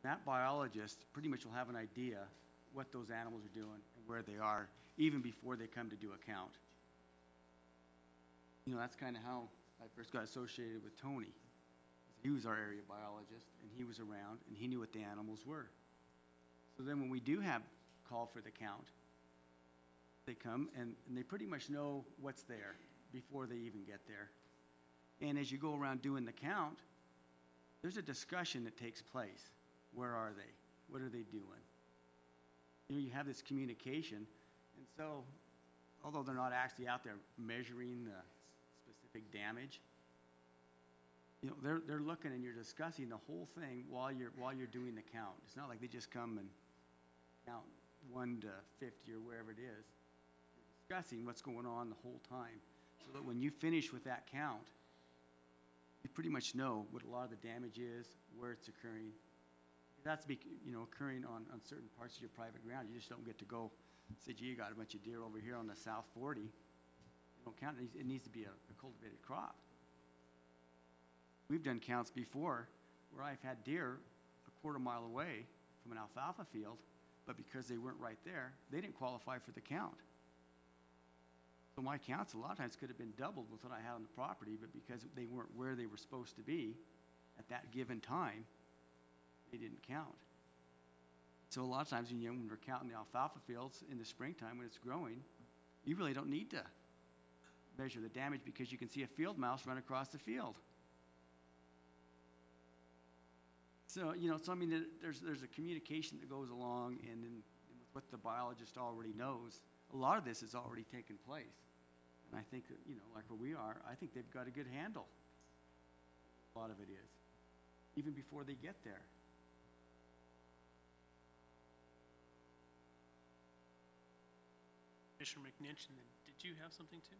That biologist pretty much will have an idea what those animals are doing and where they are, even before they come to do a count. You know, that's kind of how I first got associated with Tony. He was our area biologist, and he was around, and he knew what the animals were. So then when we do have call for the count, they come, and they pretty much know what's there before they even get there. And as you go around doing the count, there's a discussion that takes place. Where are they? What are they doing? You know, you have this communication, and so, although they're not actually out there measuring the specific damage, you know, they're looking and you're discussing the whole thing while you're doing the count. It's not like they just come and count 1 to 50 or wherever it is. You're discussing what's going on the whole time, so that when you finish with that count, you pretty much know what a lot of the damage is, where it's occurring. That's occurring on certain parts of your private ground. You just don't get to go and say, gee, you got a bunch of deer over here on the South 40. You don't count it. It needs to be a cultivated crop. We've done counts before where I've had deer a quarter-mile away from an alfalfa field, but because they weren't right there, they didn't qualify for the count. So my counts a lot of times could have been doubled with what I had on the property, but because they weren't where they were supposed to be at that given time, they didn't count. So a lot of times when we're counting the alfalfa fields in the springtime when it's growing, you really don't need to measure the damage because you can see a field mouse run across the field. So, I mean, there's a communication that goes along, and then with what the biologist already knows, a lot of this has already taken place. And I think that, like where we are, I think they've got a good handle. A lot of it is, even before they get there. Commissioner McNinch, and then did you have something too?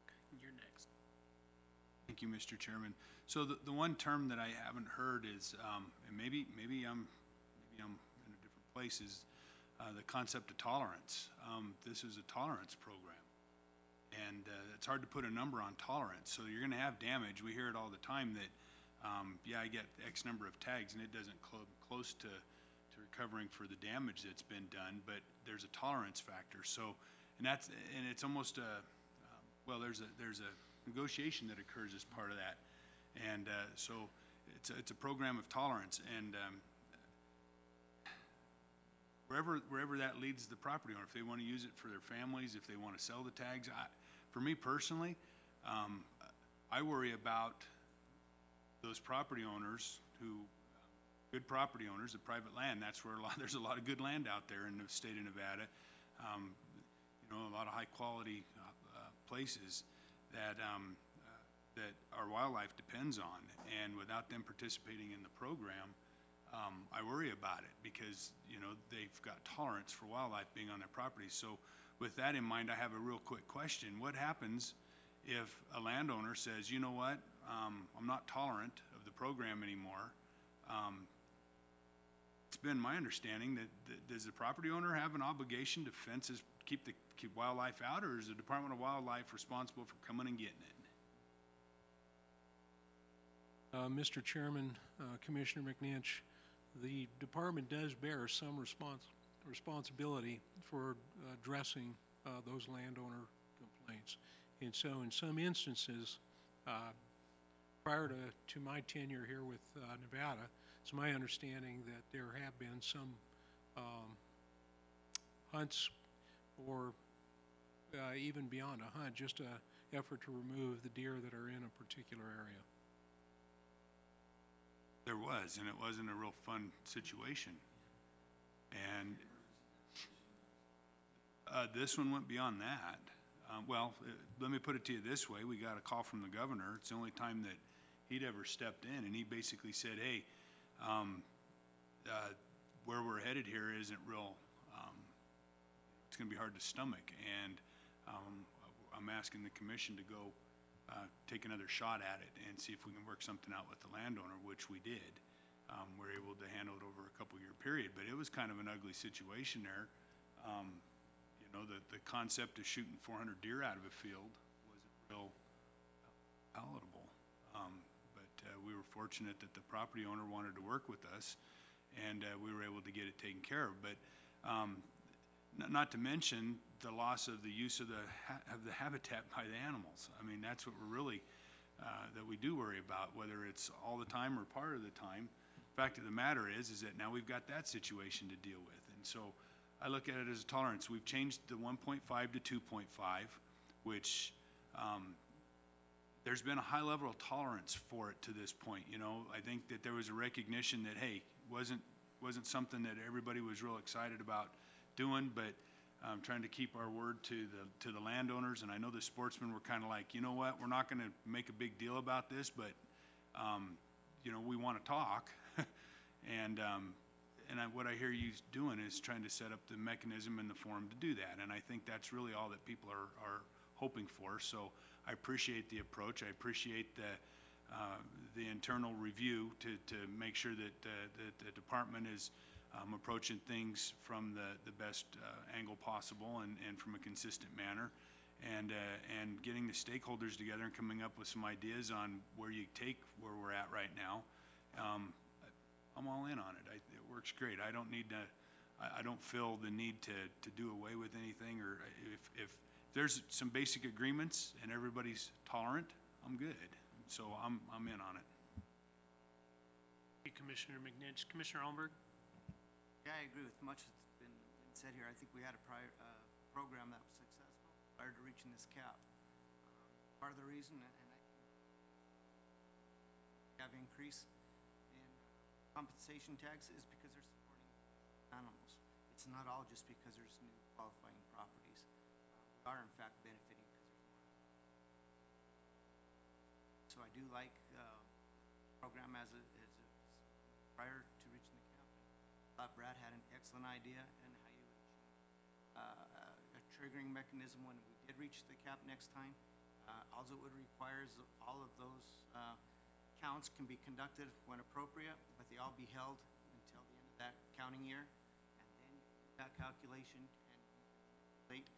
Okay, you're next. Thank you, Mr. Chairman. So the one term that I haven't heard is, and maybe I'm in a different place, is the concept of tolerance. This is a tolerance program, and it's hard to put a number on tolerance. So you're going to have damage. We hear it all the time that, yeah, I get X number of tags, and it doesn't close to recovering for the damage that's been done, but there's a tolerance factor. So, and it's almost well, there's a negotiation that occurs as part of that, and so it's a program of tolerance, and wherever that leads the property owner, if they want to use it for their families, if they want to sell the tags. For me personally, I worry about those property owners who, good property owners of private land. That's where there's a lot of good land out there in the state of Nevada. A lot of high quality places that that our wildlife depends on, and without them participating in the program, I worry about it because they've got tolerance for wildlife being on their property. So with that in mind, I have a real quick question. What happens if a landowner says, you know what, I'm not tolerant of the program anymore? It's been my understanding that does the property owner have an obligation to fences, keep wildlife out, or is the Department of Wildlife responsible for coming and getting it? Mr. Chairman, Commissioner McNinch, the department does bear some responsibility for addressing those landowner complaints. And so in some instances, prior to my tenure here with Nevada, it's my understanding that there have been some hunts, or even beyond a hunt, just an effort to remove the deer that are in a particular area. There was, and it wasn't a real fun situation. And this one went beyond that. Let me put it to you this way. We got a call from the governor. It's the only time that he'd ever stepped in, and he basically said, hey, where we're headed here isn't real, it's going to be hard to stomach, and I'm asking the commission to go take another shot at it and see if we can work something out with the landowner, which we did. We're able to handle it over a couple-year period, but it was kind of an ugly situation there. The concept of shooting 400 deer out of a field wasn't real palatable. But we were fortunate that the property owner wanted to work with us, and we were able to get it taken care of. But not to mention the loss of the use of the habitat by the animals. I mean, that's what we're really that we do worry about, whether it's all the time or part of the time. Fact of the matter is that now we've got that situation to deal with, and so I look at it as a tolerance. We've changed the 1.5 to 2.5, which there's been a high level of tolerance for it to this point. You know, I think that there was a recognition that, hey, wasn't something that everybody was real excited about doing, but trying to keep our word to the landowners. And I know the sportsmen were kind of like, you know what, we're not going to make a big deal about this, but you know, we want to talk. and what I hear you doing is trying to set up the mechanism and the forum to do that. And I think that's really all that people are hoping for. So I appreciate the approach. I appreciate the internal review to make sure that the department is approaching things from the best angle possible and from a consistent manner, and getting the stakeholders together and coming up with some ideas on where you take where we're at right now. I'm all in on it. It works great. I don't need to. I don't feel the need to do away with anything, or if there's some basic agreements and everybody's tolerant, I'm good. So I'm in on it. Thank you, Commissioner McNinch. Commissioner Allenberg? Yeah, I agree with much that's been said here. I think we had a program that was successful prior to reaching this cap. Part of the reason, and I have increase in compensation tax, is because they're supporting animals. It's not all just because there's new qualifying properties. We are in fact benefiting because there's more. So I do like the program as prior to reaching the cap. I thought Brad had an excellent idea and how you would achieve a triggering mechanism when we did reach the cap next time. All it would require is all of those counts can be conducted when appropriate, but they all be held until the end of that counting year, and then that calculation and calculate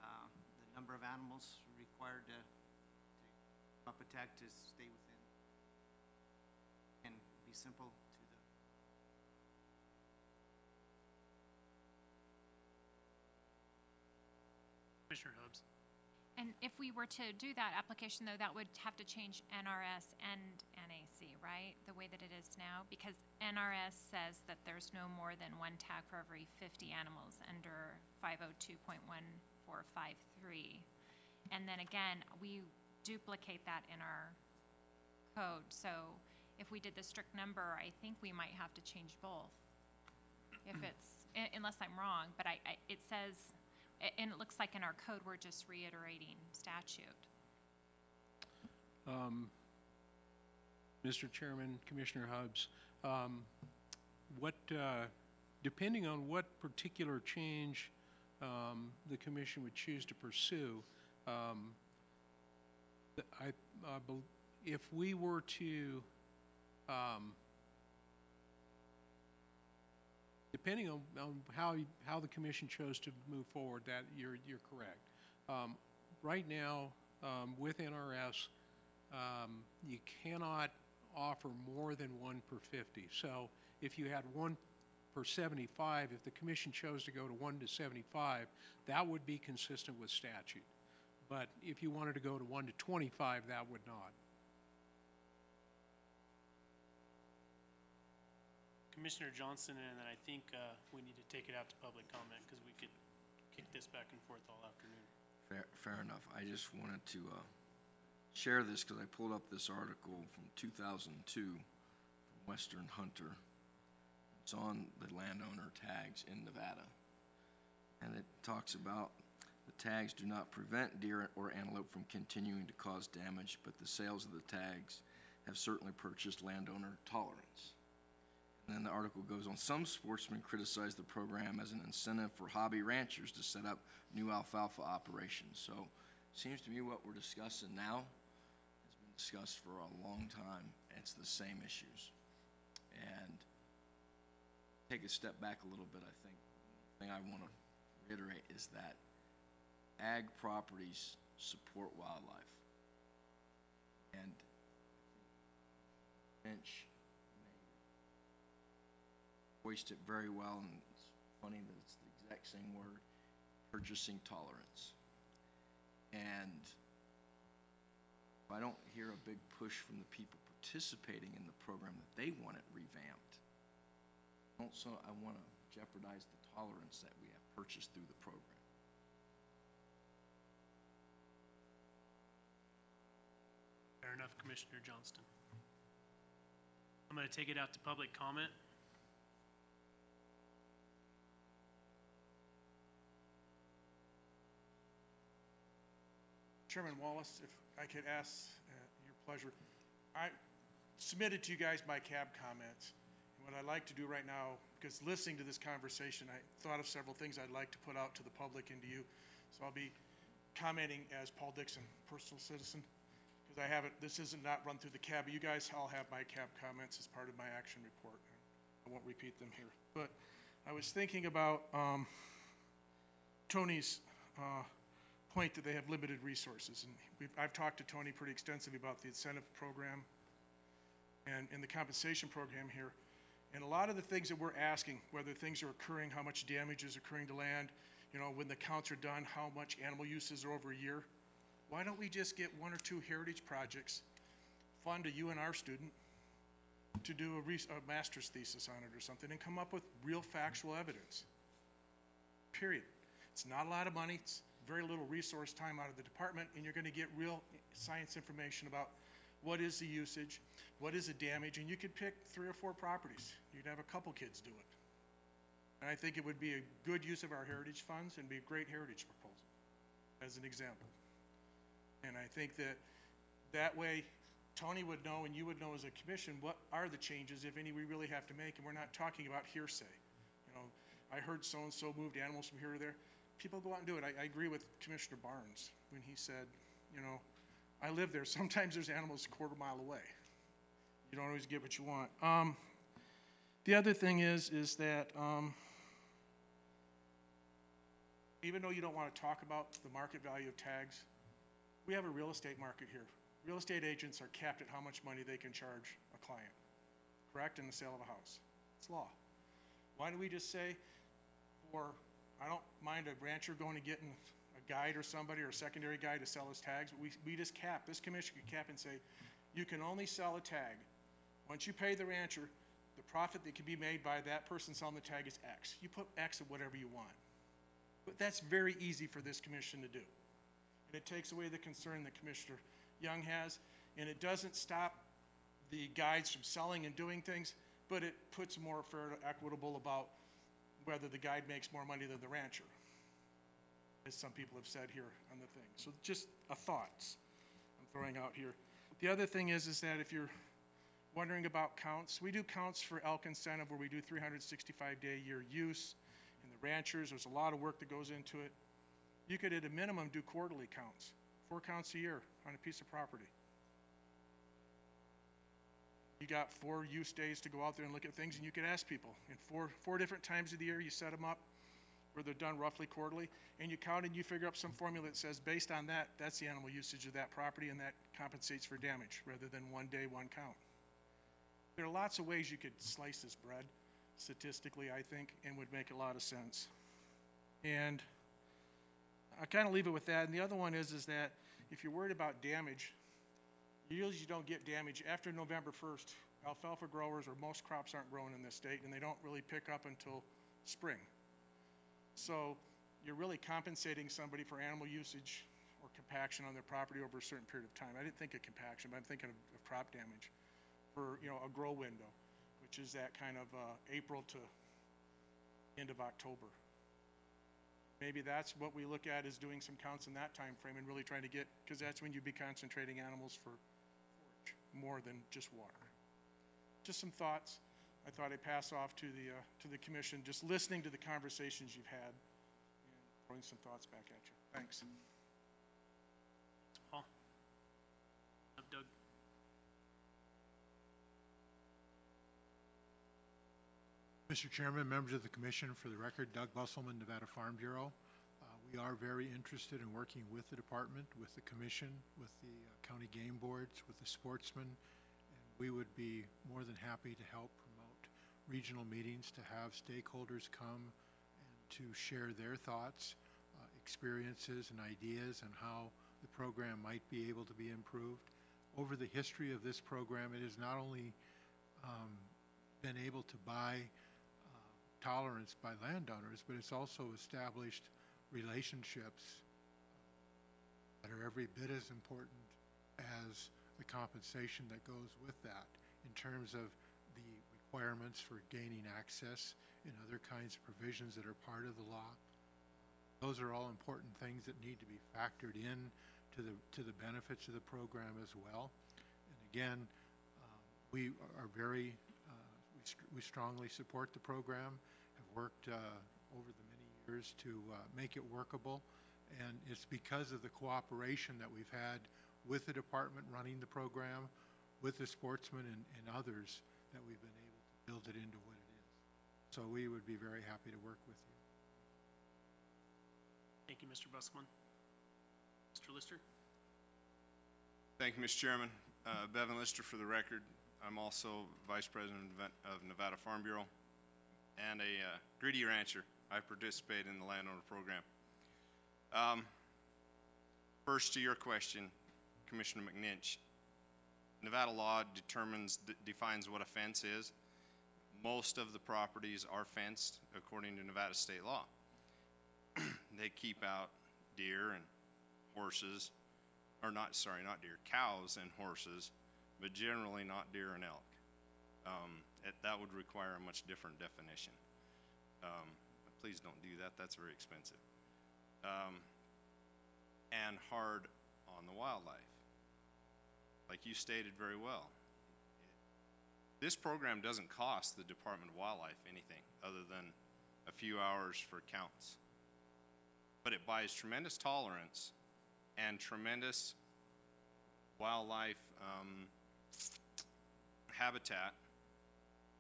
the number of animals required to up attack to stay within, and be simple to the. Commissioner Hubbs? And if we were to do that application, though, that would have to change NRS and NAC, right? The way that it is now? Because NRS says that there's no more than one tag for every 50 animals under 502.1453. And then again, we duplicate that in our code. So if we did the strict number, I think we might have to change both. If it's, unless I'm wrong, but it says, and it looks like in our code, we're just reiterating statute. Mr. Chairman, Commissioner Hubbs, depending on what particular change the commission would choose to pursue, if we were to, depending on how the commission chose to move forward, that you're correct. Right now, with NRS, you cannot offer more than one per 50. So if you had one per 75, if the commission chose to go to 1 to 75, that would be consistent with statute. But if you wanted to go to 1 to 25, that would not. Commissioner Johnson, and then I think we need to take it out to public comment because we could kick this back and forth all afternoon. Fair enough. I just wanted to share this because I pulled up this article from 2002 from Western Hunter. It's on the landowner tags in Nevada. And it talks about the tags do not prevent deer or antelope from continuing to cause damage, but the sales of the tags have certainly purchased landowner tolerance. And then the article goes on, some sportsmen criticize the program as an incentive for hobby ranchers to set up new alfalfa operations. So it seems to me what we're discussing now has been discussed for a long time. It's the same issues. And take a step back a little bit, I think the thing I want to reiterate is that ag properties support wildlife. And bench voiced it very well, and it's funny that it's the exact same word, purchasing tolerance. And if I don't hear a big push from the people participating in the program that they want it revamped, also I want to jeopardize the tolerance that we have purchased through the program. Fair enough, Commissioner Johnston. I'm going to take it out to public comment. Chairman Wallace, if I could ask your pleasure, I submitted to you guys my cab comments. And what I'd like to do right now, because listening to this conversation, I thought of several things I'd like to put out to the public and to you. So I'll be commenting as Paul Dixon, personal citizen, because I haven't, this isn't not run through the cab, but you guys all have my cab comments as part of my action report. I won't repeat them here. But I was thinking about Tony's point that they have limited resources. And I've talked to Tony pretty extensively about the incentive program and the compensation program here. And a lot of the things that we're asking, whether things are occurring, how much damage is occurring to land, you know, when the counts are done, how much animal uses are over a year. Why don't we just get one or two heritage projects, fund a UNR student to do a master's thesis on it or something and come up with real factual evidence, period. It's not a lot of money. It's very little resource time out of the department, and you're going to get real science information about what is the usage, what is the damage, and you could pick 3 or 4 properties. You'd have a couple kids do it. And I think it would be a good use of our heritage funds and be a great heritage proposal, as an example. And I think that that way Tony would know and you would know as a commission what are the changes, if any, we really have to make, and we're not talking about hearsay. You know, I heard so-and-so moved animals from here to there. People go out and do it. I agree with Commissioner Barnes when he said, you know, I live there. Sometimes there's animals a quarter mile away. You don't always get what you want. The other thing is that even though you don't want to talk about the market value of tags, we have a real estate market here. Real estate agents are capped at how much money they can charge a client, correct, in the sale of a house. It's law. Why don't we just say, I don't mind a rancher going and getting a guide or somebody or a secondary guide to sell his tags, but we just cap, this commission could cap and say, you can only sell a tag. Once you pay the rancher, the profit that can be made by that person selling the tag is X. You put X of whatever you want. But that's very easy for this commission to do. And it takes away the concern that Commissioner Young has, and it doesn't stop the guides from selling and doing things, but it puts more fair and equitable about whether the guide makes more money than the rancher, as some people have said here on the thing. So just a thoughts I'm throwing out here. The other thing is that if you're wondering about counts, we do counts for elk incentive where we do 365-day-a-year use. In the ranchers, there's a lot of work that goes into it. You could, at a minimum, do quarterly counts, 4 counts a year on a piece of property. You got 4 use days to go out there and look at things, and you could ask people. In four different times of the year, you set them up where they're done roughly quarterly, and you count and you figure up some formula that says, based on that, that's the animal usage of that property, and that compensates for damage, rather than 1 day, 1 count. There are lots of ways you could slice this bread, statistically, I think, and would make a lot of sense. And I kind of leave it with that. And the other one is that if you're worried about damage, usually you don't get damage after November 1st. Alfalfa growers, or most crops, aren't grown in this state, and they don't really pick up until spring. So you're really compensating somebody for animal usage or compaction on their property over a certain period of time. I didn't think of compaction, but I'm thinking of crop damage for, you know, a grow window, which is that kind of April to end of October. Maybe that's what we look at, is doing some counts in that time frame and really trying to get, because that's when you'd be concentrating animals for forage more than just water. Just some thoughts I thought I'd pass off to the commission, just listening to the conversations you've had and throwing some thoughts back at you. Thanks. Paul? Doug? Mr. Chairman, members of the commission, for the record, Doug Busselman, Nevada Farm Bureau. We are very interested in working with the department, with the commission, with the county game boards, with the sportsmen, and we would be more than happy to help promote regional meetings to have stakeholders come and to share their thoughts, experiences, and ideas on how the program might be able to be improved. Over the history of this program, it has not only been able to buy tolerance by landowners, but it's also established relationships that are every bit as important as the compensation that goes with that in terms of the requirements for gaining access and other kinds of provisions that are part of the law. Those are all important things that need to be factored in to the benefits of the program as well. And again, we are very, we strongly support the program, have worked over the many years to make it workable. And it's because of the cooperation that we've had with the department running the program, with the sportsmen and others, that we've been able to build it into what it is. So we would be very happy to work with you. Thank you, Mr. Busselman. Mr. Lister? Thank you, Mr. Chairman. Bevan Lister for the record. I'm also Vice President of Nevada Farm Bureau and a greedy rancher. I participate in the landowner program. First, to your question, Commissioner McNinch, Nevada law defines what a fence is. Most of the properties are fenced according to Nevada state law. They keep out deer and horses, or not deer, cows and horses, but generally not deer and elk. That would require a much different definition. Please don't do that, that's very expensive. And hard on the wildlife. Like you stated very well, this program doesn't cost the Department of Wildlife anything other than a few hours for counts. But it buys tremendous tolerance and tremendous wildlife habitat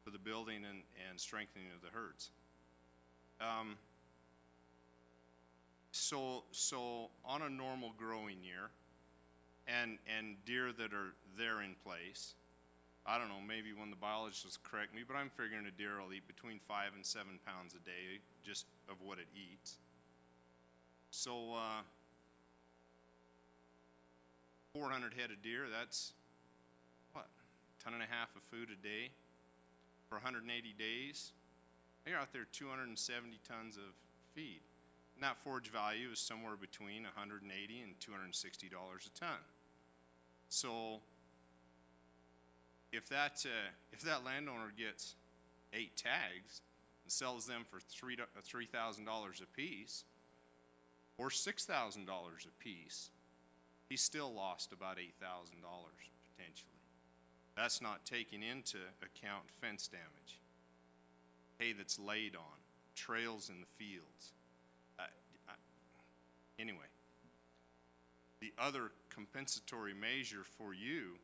for the building and strengthening of the herds. So on a normal growing year, and deer that are there in place, I don't know, maybe when the biologist will correct me, but I'm figuring a deer will eat between 5 and 7 pounds a day just of what it eats. So 400 head of deer, that's what, a ton and a half of food a day for 180 days. You're out there 270 tons of feed. And that forage value is somewhere between $180 and $260 a ton. So if that landowner gets 8 tags and sells them for $3,000 a piece or $6,000 a piece, he's still lost about $8,000 potentially. That's not taking into account fence damage, hay that's laid on, trails in the fields. Anyway, the other compensatory measure for you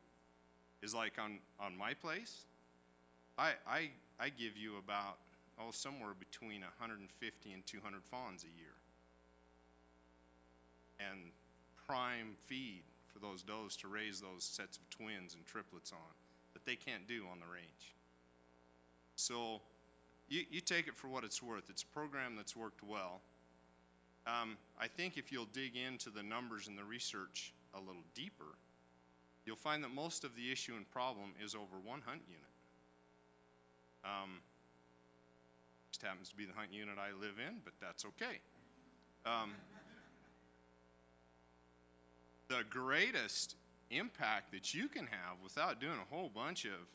is like on my place, I give you about, somewhere between 150 and 200 fawns a year. And prime feed for those does to raise those sets of twins and triplets on that they can't do on the range. So you take it for what it's worth. It's a program that's worked well. I think if you'll dig into the numbers and the research a little deeper, you'll find that most of the issue and problem is over one hunt unit. Just happens to be the hunt unit I live in, but that's okay. The greatest impact that you can have without doing a whole bunch of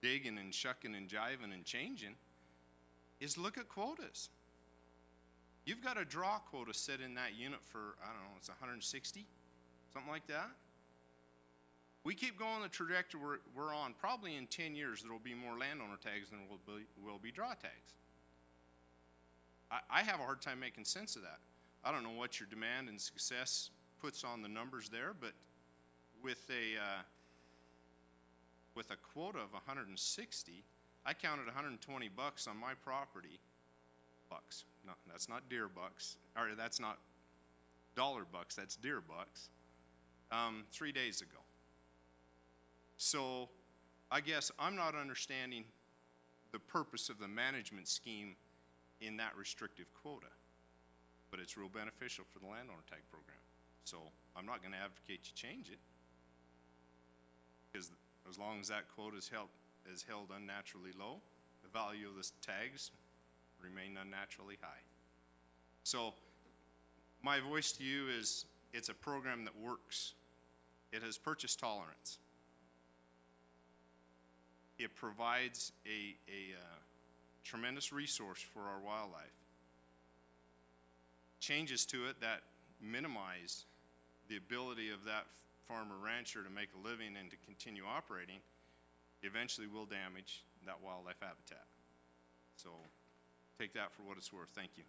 digging and shucking and jiving and changing is look at quotas. You've got a draw quota set in that unit for, I don't know, it's 160, something like that. We keep going the trajectory we're on. Probably in 10 years there will be more landowner tags than will be draw tags. I have a hard time making sense of that. I don't know what your demand and success puts on the numbers there, but with a quota of 160, I counted 120 bucks on my property. Bucks. No, that's not deer bucks, or that's not dollar bucks, that's deer bucks, 3 days ago. So I guess I'm not understanding purpose of the management scheme in that restrictive quota. But it's real beneficial for the landowner tag program. So I'm not gonna advocate you change it. Because as long as that quota is held unnaturally low, the value of the tags remain unnaturally high. So my voice to you is, it's a program that works. It has purchase tolerance. It provides a tremendous resource for our wildlife. Changes to it that minimize the ability of that farmer rancher to make a living and to continue operating eventually will damage that wildlife habitat. So take that for what it's worth. Thank you.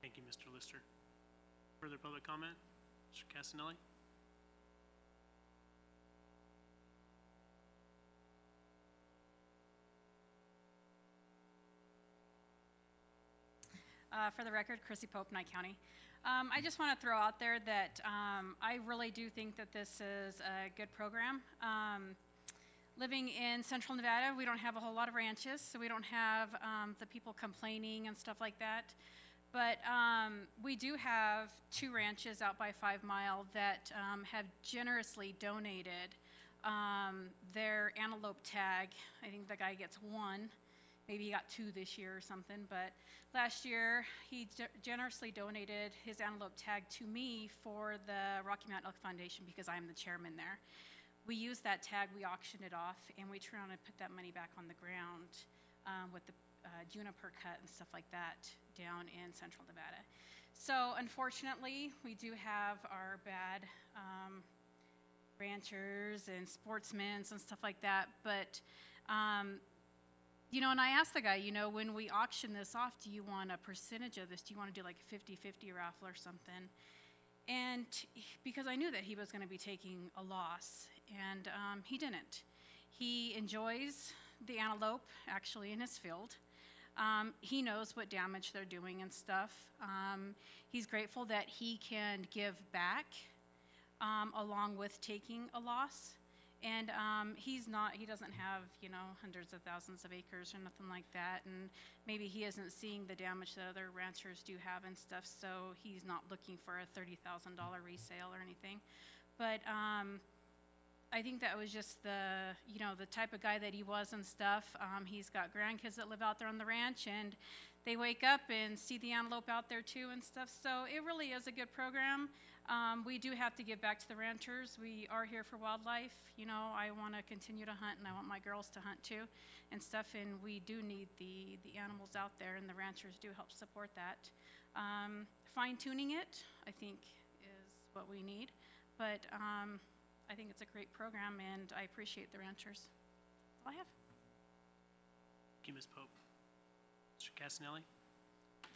Thank you, Mr. Lister. Further public comment? Mr. Casanelli? For the record, Chrissy Pope, Nye County. I just want to throw out there that I really do think that this is a good program. Living in central Nevada, we don't have a whole lot of ranches, so we don't have the people complaining and stuff like that. But we do have 2 ranches out by 5 Mile that have generously donated their antelope tag. I think the guy gets 1. Maybe he got 2 this year or something, but last year he generously donated his antelope tag to me for the Rocky Mountain Elk Foundation because I'm the chairman there. We used that tag, we auctioned it off, and we turned around and put that money back on the ground with the juniper cut and stuff like that down in central Nevada. So unfortunately, we do have our bad ranchers and sportsmen and stuff like that, but you know, and I asked the guy, you know, when we auction this off, do you want a percentage of this? Do you want to do like a 50-50 raffle or something? And because I knew that he was going to be taking a loss, and he didn't. He enjoys the antelope actually in his field. He knows what damage they're doing and stuff. He's grateful that he can give back along with taking a loss. And he doesn't have, you know, hundreds of thousands of acres or nothing like that, and maybe he isn't seeing the damage that other ranchers do have and stuff, so he's not looking for a $30,000 resale or anything. But I think that was just the, you know, the type of guy that he was and stuff. He's got grandkids that live out there on the ranch, and they wake up and see the antelope out there too and stuff, so it really is a good program. We do have to give back to the ranchers. We are here for wildlife. You know, I want to continue to hunt, and I want my girls to hunt too and stuff, and we do need the animals out there, and the ranchers do help support that. Fine-tuning it, I think, is what we need, but I think it's a great program, and I appreciate the ranchers. That's all I have. Thank you, Ms. Pope. Mr. Casanelli?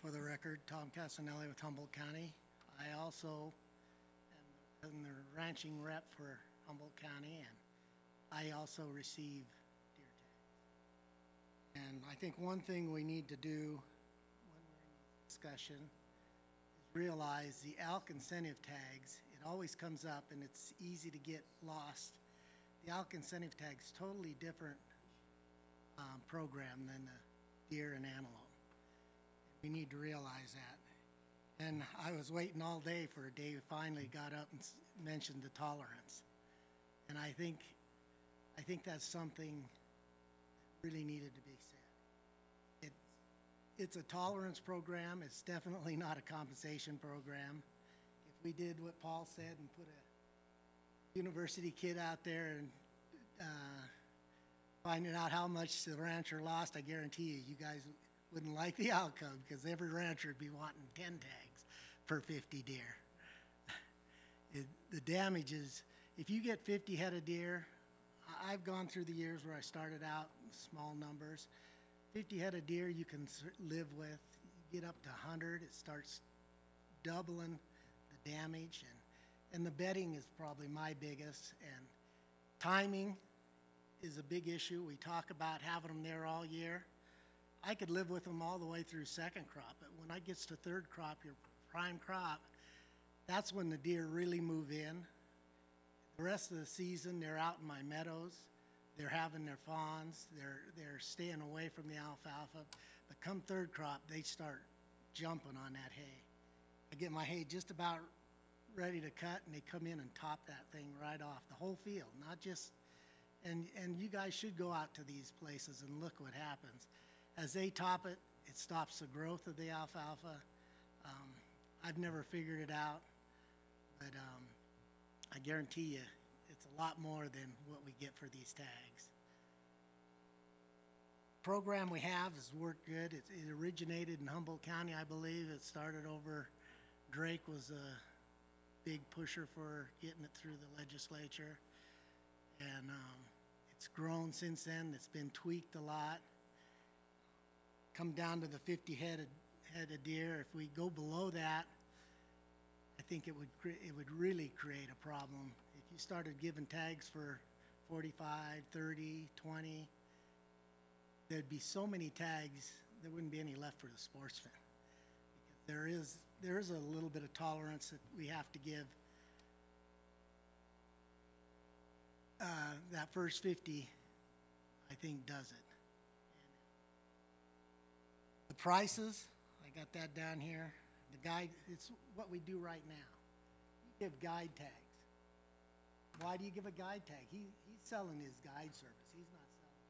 For the record, Tom Casanelli with Humboldt County. I also am the ranching rep for Humboldt County, and I also receive deer tags. And I think one thing we need to do when we're in this discussion is realize the elk incentive tags, it always comes up and it's easy to get lost. The elk incentive tag's totally different program than the deer and antelope. We need to realize that. And I was waiting all day for a day, finally got up and mentioned the tolerance. And I think that's something that really needed to be said. It's a tolerance program. It's definitely not a compensation program. If we did what Paul said and put a university kid out there and finding out how much the rancher lost, I guarantee you guys wouldn't like the outcome, because every rancher would be wanting 10 tags per 50 deer. The damage is, if you get 50 head of deer, I've gone through the years where I started out in small numbers. 50 head of deer you can live with. You get up to 100, it starts doubling the damage, and the bedding is probably my biggest, and timing is a big issue. We talk about having them there all year. I could live with them all the way through second crop, but when it gets to third crop, your prime crop, that's when the deer really move in. The rest of the season, they're out in my meadows. they're having their fawns, they're staying away from the alfalfa. But come third crop, they start jumping on that hay. I get my hay just about ready to cut, and they come in and top that thing right off, the whole field, not just, and you guys should go out to these places and look what happens. As they top it, it stops the growth of the alfalfa. I've never figured it out, but I guarantee you it's a lot more than what we get for these tags. Program we have has worked good. It originated in Humboldt County, I believe. It started over, Drake was a big pusher for getting it through the legislature. And it's grown since then. It's been tweaked a lot. Come down to the 50 head of deer. If we go below that, I think it would really create a problem. If you started giving tags for 45, 30, 20, there'd be so many tags, there wouldn't be any left for the sportsman. Because there is a little bit of tolerance that we have to give. That first 50, I think, does it. The prices, I got that down here. The guide, it's what we do right now. You give guide tags. Why do you give a guide tag? He's selling his guide service. He's not selling.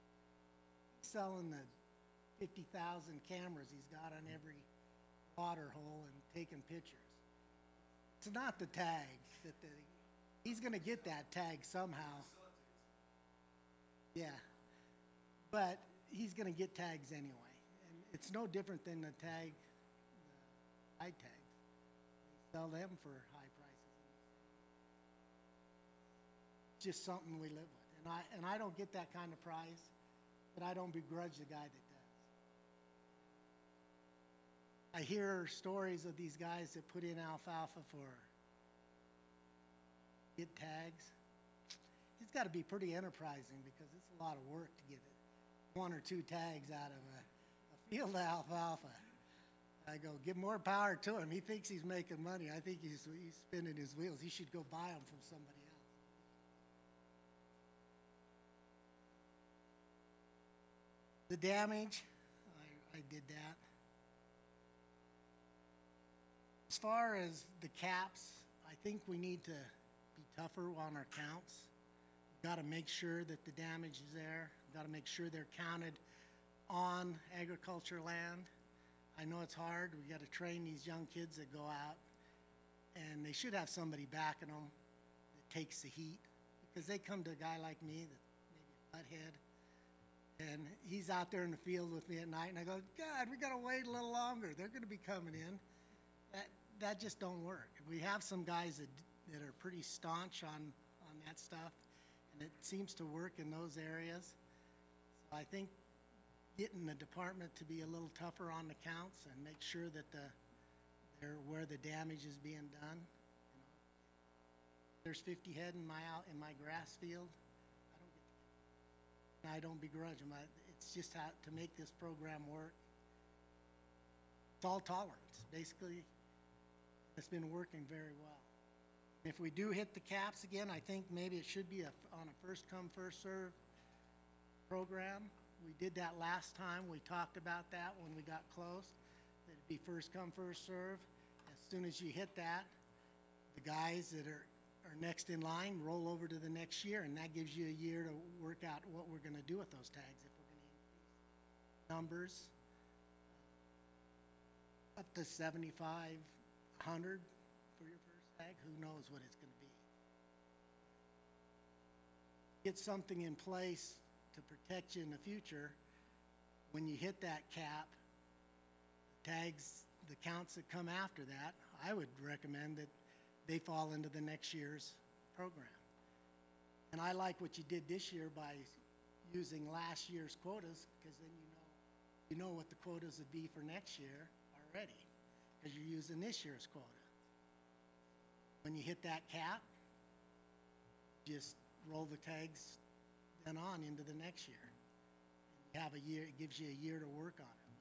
He's selling the 50,000 cameras he's got on every water hole and taking pictures. It's not the tag that he's going to get that tag somehow. Yeah, but he's going to get tags anyway, and it's no different than the tag, the guide tags. They sell them for high prices. It's just something we live with, and I don't get that kind of price, but I don't begrudge the guy that does. I hear stories of these guys that put in alfalfa for get tags. He's got to be pretty enterprising because it's a lot of work to get one or two tags out of a field of alfalfa. I go, give more power to him. He thinks he's making money. I think he's spinning his wheels. He should go buy them from somebody else. The damage, I did that. As far as the caps, I think we need to be tougher on our counts. Got to make sure that the damage is there. Got to make sure they're counted on agriculture land. I know it's hard. We got to train these young kids that go out, and they should have somebody backing them that takes the heat, because they come to a guy like me that maybe a butthead, and he's out there in the field with me at night, and I go, God, we got to wait a little longer. They're going to be coming in. That just don't work. We have some guys that are pretty staunch on that stuff, and it seems to work in those areas. So I think getting the department to be a little tougher on the counts and make sure that they're where the damage is being done. You know, there's 50 head in my grass field. I don't begrudge them. It's just how to make this program work. It's all tolerance, basically. It's been working very well. If we do hit the caps again, I think maybe it should be on a first-come, first-served program. We did that last time. We talked about that when we got close. It'd be first-come, first-served. As soon as you hit that, the guys that are next in line roll over to the next year, and that gives you a year to work out what we're going to do with those tags. If we're going to increase numbers up to 7,500 for your first tag, who knows what it's going to be. Get something in place to protect you in the future. When you hit that cap, tags, the counts that come after that, I would recommend that they fall into the next year's program. And I like what you did this year by using last year's quotas, because then you know what the quotas would be for next year already, because you're using this year's quota. When you hit that cap, just roll the tags then on into the next year. And you have a year, it gives you a year to work on it.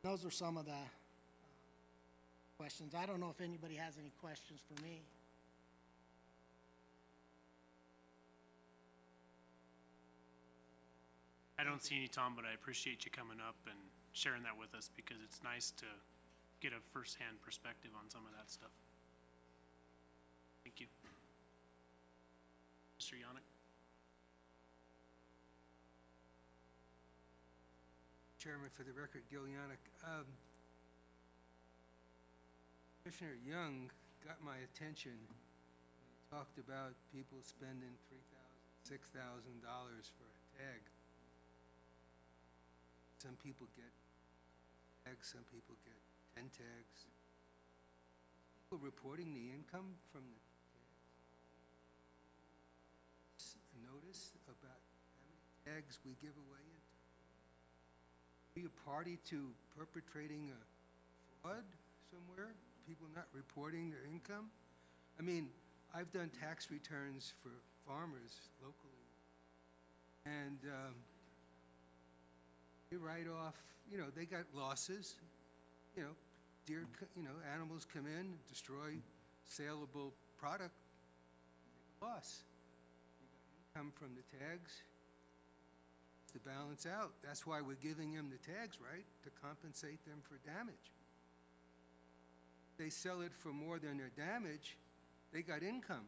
Those are some of the questions. I don't know if anybody has any questions for me. I don't see any, Tom, but I appreciate you coming up and sharing that with us because it's nice to get a firsthand perspective on some of that stuff. Thank you. Mr. Yannick? Chairman, for the record, Gil Yannick. Commissioner Young got my attention when he talked about people spending $3,000, $6,000 for a tag. Some people get tags, some people get 10 tags. People reporting the income from the tags. Notice about how many tags we give away. Are we a party to perpetrating a fraud somewhere? People not reporting their income? I mean, I've done tax returns for farmers locally, and they write off, you know, they got losses, you know, deer, you know, animals come in, destroy saleable product, take a loss. You got income from the tags to balance out. That's why we're giving them the tags, right? To compensate them for damage. They sell it for more than their damage, they got income.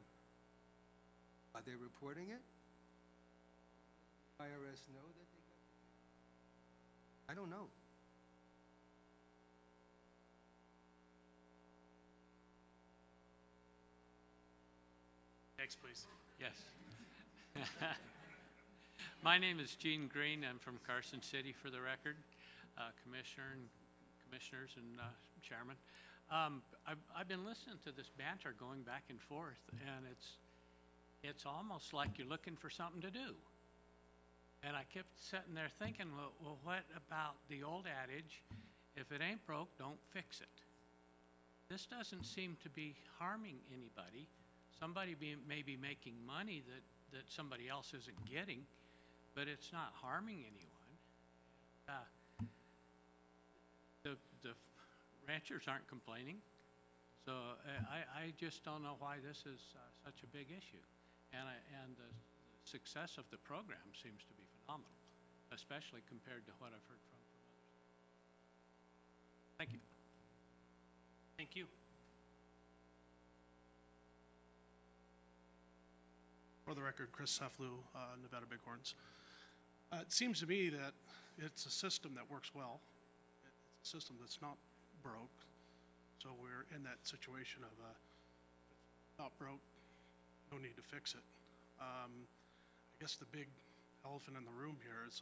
Are they reporting it? IRS know that they got the tag? I don't know. Next, please. Yes. My name is Gene Green. I'm from Carson City, for the record, commissioners and chairman. I've been listening to this banter going back and forth, and it's almost like you're looking for something to do. And I kept sitting there thinking, well, what about the old adage, if it ain't broke, don't fix it? This doesn't seem to be harming anybody. Somebody may be making money that somebody else isn't getting, but it's not harming anyone. The ranchers aren't complaining, so I just don't know why this is such a big issue. And the success of the program seems to be phenomenal, especially compared to what I've heard from others. Thank you. Thank you. For the record, Chris Seflu, Nevada Bighorns. It seems to me that it's a system that works well. It's a system that's not broke. So we're in that situation of not broke, no need to fix it. I guess the big elephant in the room here is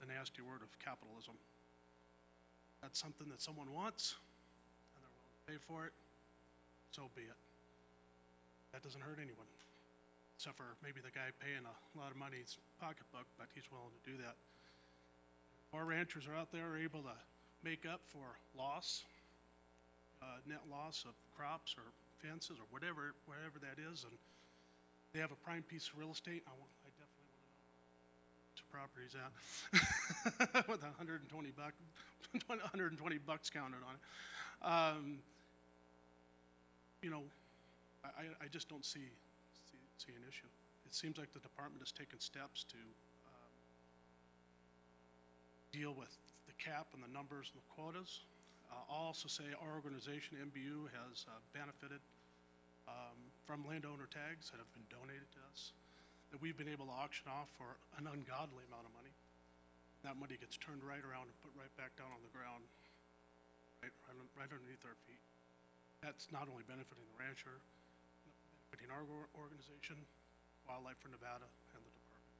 the nasty word of capitalism. That's something that someone wants, and they're willing to pay for it, so be it. That doesn't hurt anyone, except for maybe the guy paying a lot of money in his pocketbook, but he's willing to do that. If our ranchers are out there able to make up for loss, net loss of crops or fences or whatever that is, and they have a prime piece of real estate, I definitely want to know where the property's at with 120 bucks counted on it. You know, I just don't see an issue. It seems like the department has taken steps to deal with the cap and the numbers and the quotas. I'll also say our organization, NDOW, has benefited from landowner tags that have been donated to us, that we've been able to auction off for an ungodly amount of money. That money gets turned right around and put right back down on the ground, right underneath our feet. That's not only benefiting the rancher, benefiting our organization, Wildlife for Nevada, and the department.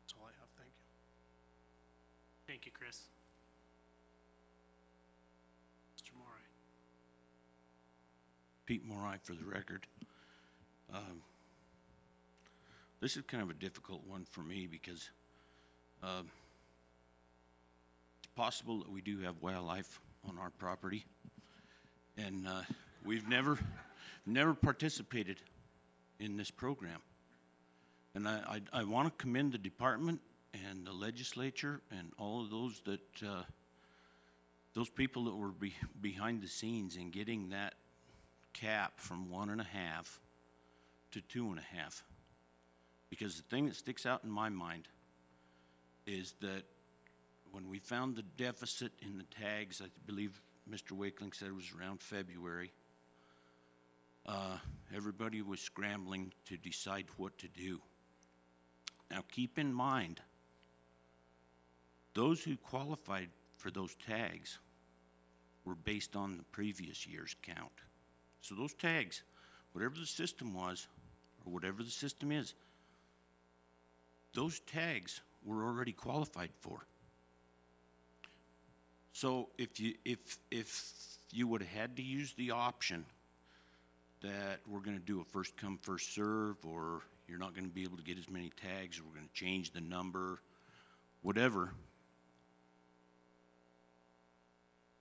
That's all I have. Thank you. Thank you, Chris. Mr. Morai. Pete Morai for the record. This is kind of a difficult one for me because it's possible that we do have wildlife on our property, and we've never participated in this program. And I want to commend the department and the legislature and all of those people that were behind the scenes in getting that cap from 1.5 to 2.5. Because the thing that sticks out in my mind is that when we found the deficit in the tags, I believe Mr. Wakeling said it was around February, everybody was scrambling to decide what to do. Now, keep in mind, those who qualified for those tags were based on the previous year's count. So those tags, whatever the system was, or whatever the system is, those tags were already qualified for. So if you would have had to use the option that we're going to do a first come, first serve, or you're not going to be able to get as many tags, or we're going to change the number, whatever,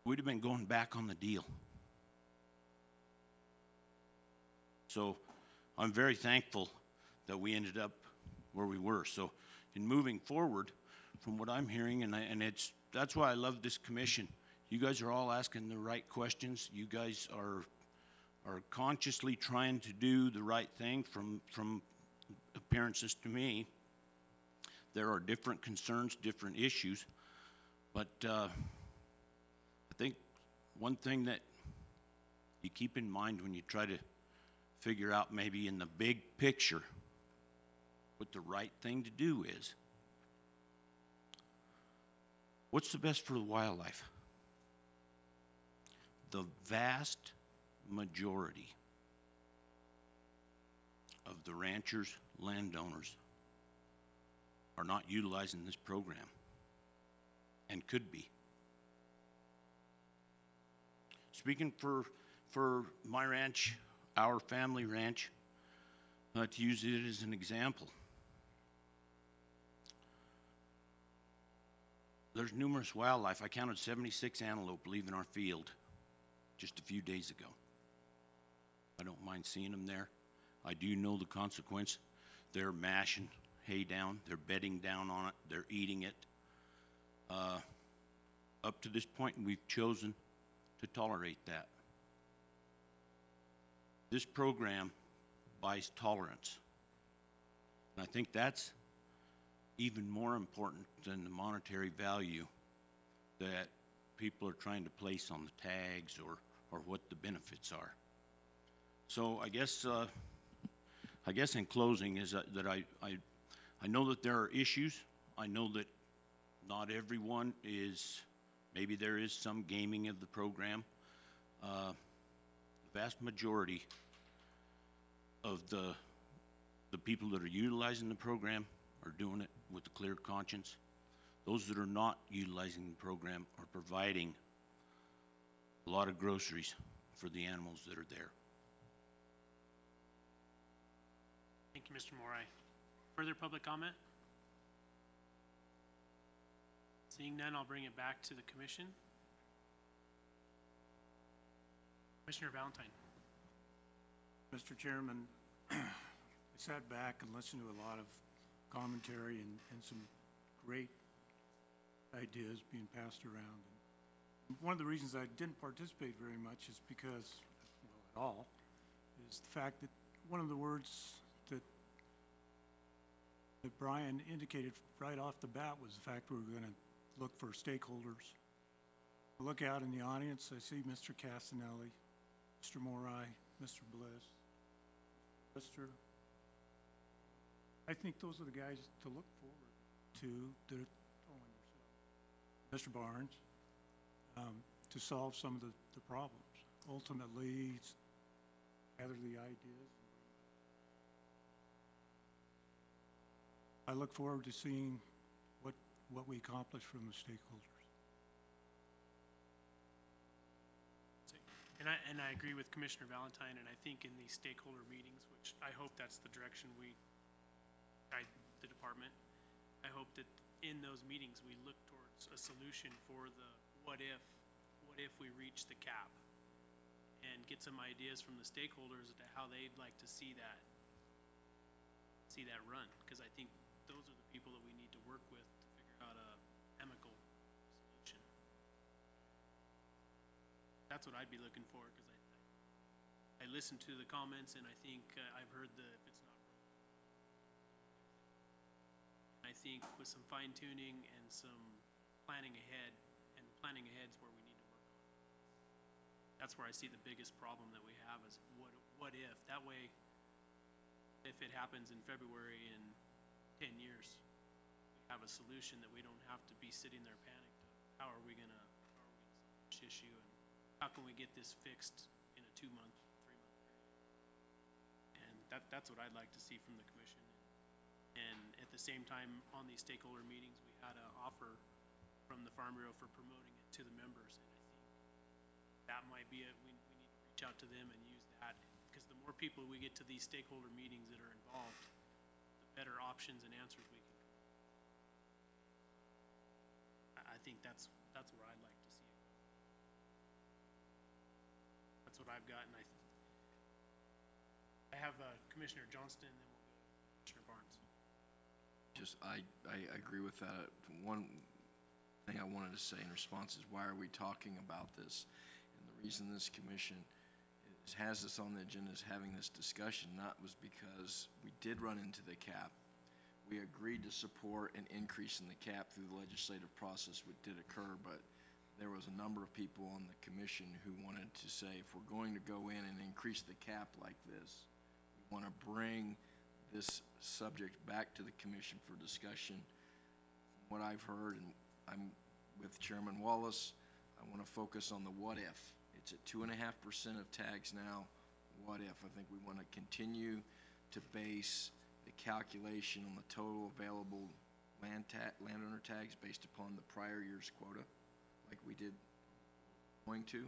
we'd have been going back on the deal. So I'm very thankful that we ended up where we were. So in moving forward, from what I'm hearing, that's why I love this commission. You guys are all asking the right questions. You guys are consciously trying to do the right thing. From appearances to me, there are different concerns, different issues, but I think one thing that you keep in mind when you try to figure out maybe in the big picture what the right thing to do is, what's the best for the wildlife? The vast majority of the ranchers, landowners are not utilizing this program and could be. Speaking for my ranch, our family ranch, to use it as an example, there's numerous wildlife. I counted 76 antelope leaving our field just a few days ago. I don't mind seeing them there. I do know the consequence. They're mashing hay down, they're bedding down on it, they're eating it. Up to this point, we've chosen to tolerate that. This program buys tolerance. And I think that's even more important than the monetary value that people are trying to place on the tags or what the benefits are. So I guess in closing is that I know that there are issues. I know that not everyone is, maybe there is some gaming of the program. The vast majority of the people that are utilizing the program are doing it with a clear conscience. Those that are not utilizing the program are providing a lot of groceries for the animals that are there. Thank you, Mr. Morai. Further public comment? Seeing none, I'll bring it back to the commission. Commissioner Valentine. Mr. Chairman, I sat back and listened to a lot of commentary and some great ideas being passed around. And one of the reasons I didn't participate very much is because, well, at all, is the fact that one of the words that Brian indicated right off the bat was the fact we were going to look for stakeholders. I look out in the audience, I see Mr. Castanelli, Mr. Morai, Mr. Bliss, Mr. I think those are the guys to look forward to, Mr. Barnes, to solve some of the problems. Ultimately, gather the ideas. I look forward to seeing what we accomplish from the stakeholders. And I agree with Commissioner Valentine, and I think in these stakeholder meetings, which I hope that's the direction we guide the department, I hope that in those meetings we look towards a solution for the what if we reach the cap, and get some ideas from the stakeholders as to how they'd like to see that run, because I think those are the people that we need to work with to figure out a amicable solution. That's what I'd be looking for, because I listened to the comments, and I think I've heard if it's not broken. I think with some fine tuning and some planning ahead, and planning ahead's where we need to work on. That's where I see the biggest problem that we have is what if? That way, if it happens in February in 10 years, we have a solution that we don't have to be sitting there panicked of how are we gonna solve this issue, and how can we get this fixed in a 2-month, 3-month period? And that's what I'd like to see from the commission. And at the same time, on these stakeholder meetings, we had an offer from the Farm Bureau for promoting it to the members, and I think that might be it. We need to reach out to them and use that, because the more people we get to these stakeholder meetings that are involved, the better options and answers we can come up with. I think that's where I'd like to see it. That's what I've got, and I have Commissioner Johnston, and then we'll go to Commissioner Barnes. I agree with that. One thing I wanted to say in response is, why are we talking about this? And the reason this commission has this on the agenda is having this discussion, not was because we did run into the cap. We agreed to support an increase in the cap through the legislative process, which did occur, but there was a number of people on the commission who wanted to say, if we're going to go in and increase the cap like this, we want to bring this subject back to the commission for discussion. From what I've heard, and I'm with Chairman Wallace, I want to focus on the what if. It's at 2.5% of tags now. What if? I think we want to continue to base the calculation on the total available landowner tags based upon the prior year's quota, like we did going to,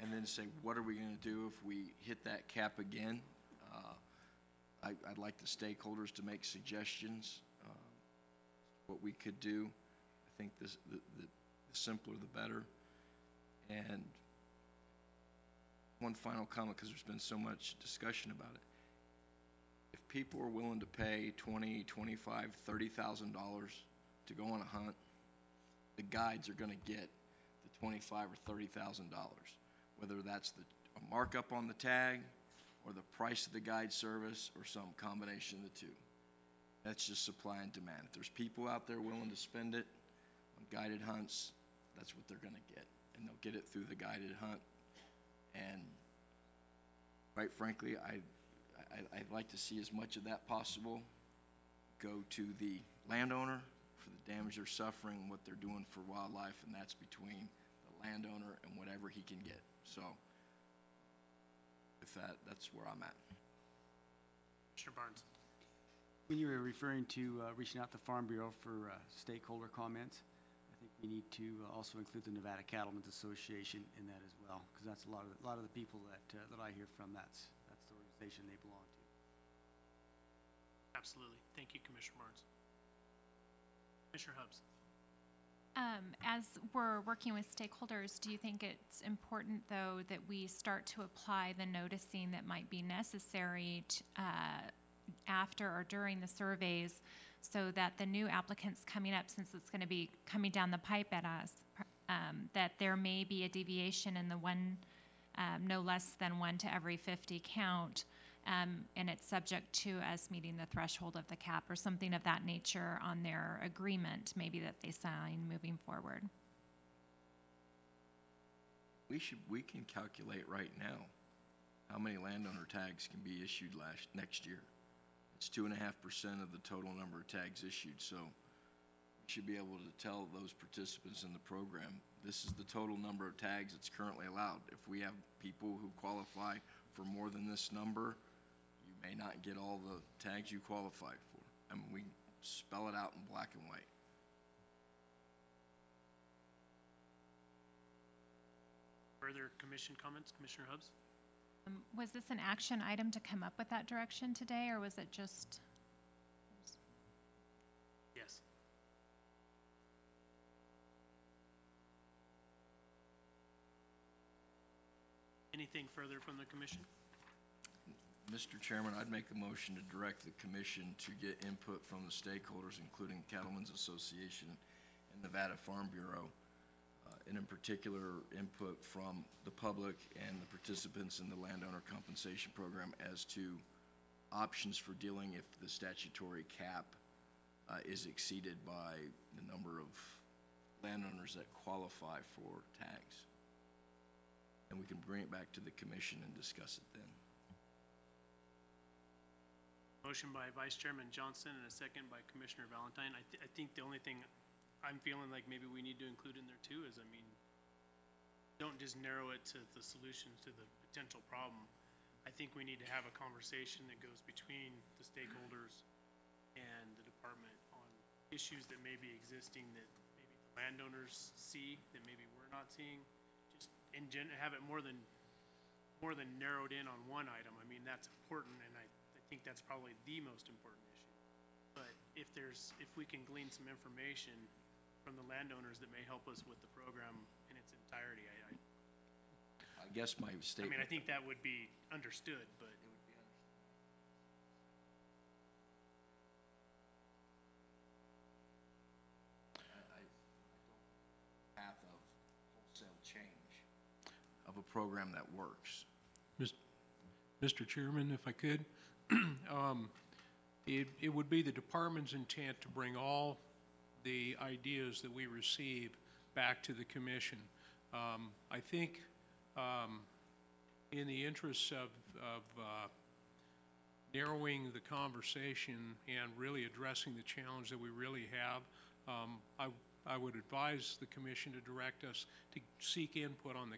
and then say, what are we going to do if we hit that cap again? I'd like the stakeholders to make suggestions, what we could do. I think the simpler the better. And one final comment, because there's been so much discussion about it. If people are willing to pay $20,000, $25,000, $30,000 to go on a hunt, the guides are going to get the $25,000 or $30,000, whether that's a markup on the tag, or the price of the guide service, or some combination of the two. That's just supply and demand. If there's people out there willing to spend it on guided hunts, that's what they're going to get. And they'll get it through the guided hunt. And quite frankly, I'd like to see as much of that possible go to the landowner for the damage they're suffering, what they're doing for wildlife, and that's between the landowner and whatever he can get. So with that, that's where I'm at. Commissioner Barnes. When you were referring to reaching out to Farm Bureau for stakeholder comments, I think we need to also include the Nevada Cattlemen's Association in that as well, because that's a lot of the people that I hear from. That's the organization they belong to. Absolutely. Thank you, Commissioner Barnes. Commissioner Hubbs. As we're working with stakeholders, do you think it's important, though, that we start to apply the noticing that might be necessary after or during the surveys, so that the new applicants coming up, since it's going to be coming down the pipe at us, that there may be a deviation in the no less than 1 to every 50 count, and it's subject to us meeting the threshold of the cap or something of that nature on their agreement, maybe that they sign moving forward? We can calculate right now how many landowner tags can be issued next year. It's 2.5% of the total number of tags issued, so we should be able to tell those participants in the program, this is the total number of tags that's currently allowed. If we have people who qualify for more than this number, you may not get all the tags you qualify for. I mean, we spell it out in black and white. Further commission comments? Commissioner Hubbs? Was this an action item to come up with that direction today, or was it just? Yes. Anything further from the commission? Mr. Chairman, I'd make a motion to direct the commission to get input from the stakeholders, including Cattlemen's Association and Nevada Farm Bureau, and in particular input from the public and the participants in the landowner compensation program as to options for dealing if the statutory cap is exceeded by the number of landowners that qualify for tags. And we can bring it back to the commission and discuss it then. Motion by Vice Chairman Johnson and a second by Commissioner Valentine. I think the only thing I'm feeling like maybe we need to include in there too is, I mean, don't just narrow it to the solution to the potential problem. I think we need to have a conversation that goes between the stakeholders and the department on issues that may be existing that maybe the landowners see that maybe we're not seeing. Just have it more than narrowed in on one item. I mean, that's important, and I think that's probably the most important issue. But if we can glean some information from the landowners that may help us with the program in its entirety, I guess my statement. I mean, I think that would be understood, but. It would be understood. I don't path of wholesale change of a program that works. Mr. Chairman, if I could, it would be the department's intent to bring all the ideas that we receive back to the commission. I think in the interests of narrowing the conversation and really addressing the challenge that we really have, I would advise the commission to direct us to seek input on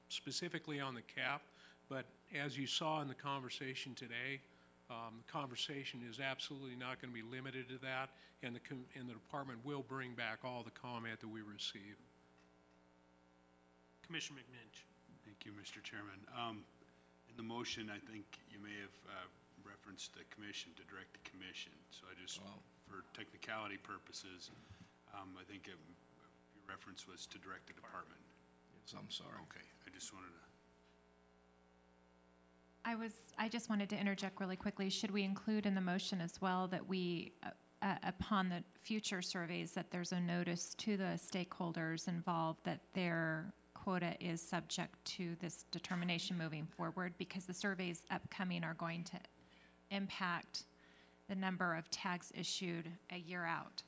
specifically on the cap. But as you saw in the conversation today, the conversation is absolutely not going to be limited to that, and the department will bring back all the comment that we receive. Commissioner McNinch. Thank you, Mr. Chairman. In the motion, I think you may have referenced the commission to direct the commission. So I just, for technicality purposes, I think your reference was to direct the department. Yes, I'm sorry. Okay, I just wanted to. I just wanted to interject really quickly. Should we include in the motion as well that we, upon the future surveys, that there's a notice to the stakeholders involved that their quota is subject to this determination moving forward, because the surveys upcoming are going to impact the number of tags issued a year out?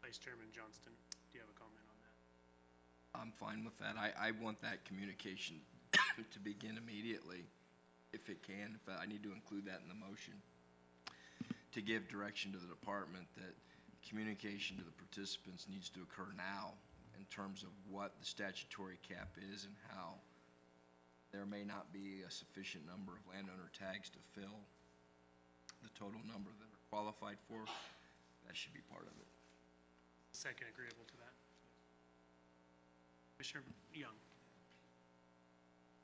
Vice Chairman Johnston, do you have a comment on that? I'm fine with that. I want that communication to begin immediately, if it can. If I need to include that in the motion, to give direction to the department that communication to the participants needs to occur now in terms of what the statutory cap is and how there may not be a sufficient number of landowner tags to fill the total number that are qualified for. That should be part of it. Second, agreeable to that. Commissioner Young.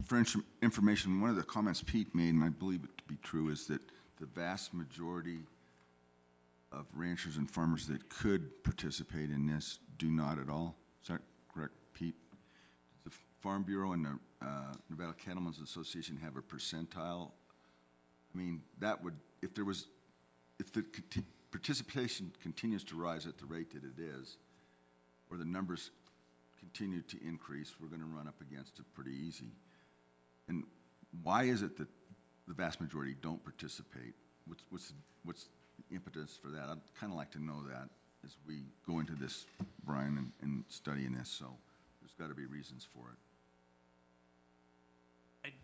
For information, one of the comments Pete made, and I believe it to be true, is that the vast majority of ranchers and farmers that could participate in this do not at all. Is that correct, Pete? Does the Farm Bureau and the Nevada Cattlemen's Association have a percentile? I mean, that would, if the participation continues to rise at the rate that it is, or the numbers continue to increase, we're going to run up against it pretty easy. And why is it that the vast majority don't participate? What's the impetus for that? I'd kind of like to know that as we go into this, Brian, and studying this. So there's got to be reasons for it.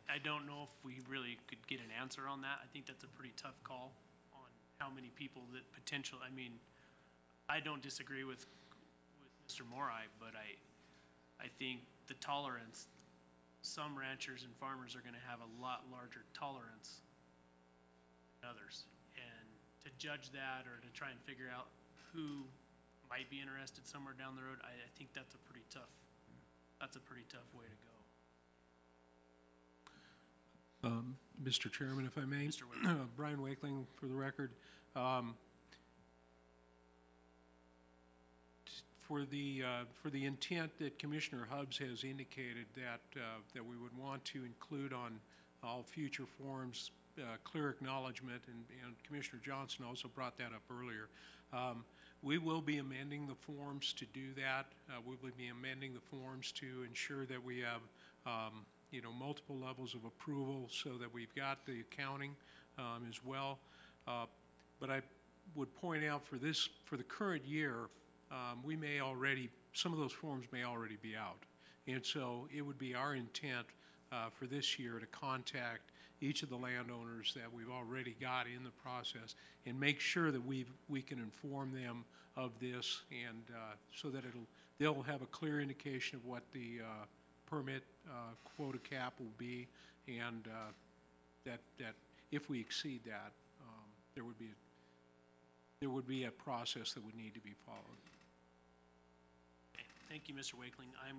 I don't know if we really could get an answer on that. I think that's a pretty tough call on how many people that potential. I mean, I don't disagree with Mr. Morai, but I think the tolerance, some ranchers and farmers are going to have a lot larger tolerance than others. And to judge that or to try and figure out who might be interested somewhere down the road, I think that's a pretty tough way to go. Mr. Chairman, if I may, Brian Wakeling for the record. For the intent that Commissioner Hubbs has indicated that we would want to include on all future forums clear acknowledgement, and Commissioner Johnson also brought that up earlier. We will be amending the forms to do that. We will be amending the forms to ensure that we have multiple levels of approval, so that we've got the accounting as well. But I would point out for the current year, we may already, some of those forms may already be out. And so it would be our intent for this year to contact each of the landowners that we've already got in the process and make sure that we can inform them of this, and so that they'll have a clear indication of what the permit quota cap will be, and that if we exceed that, there would be a process that would need to be followed. Okay, thank you, Mr. Wakeling. I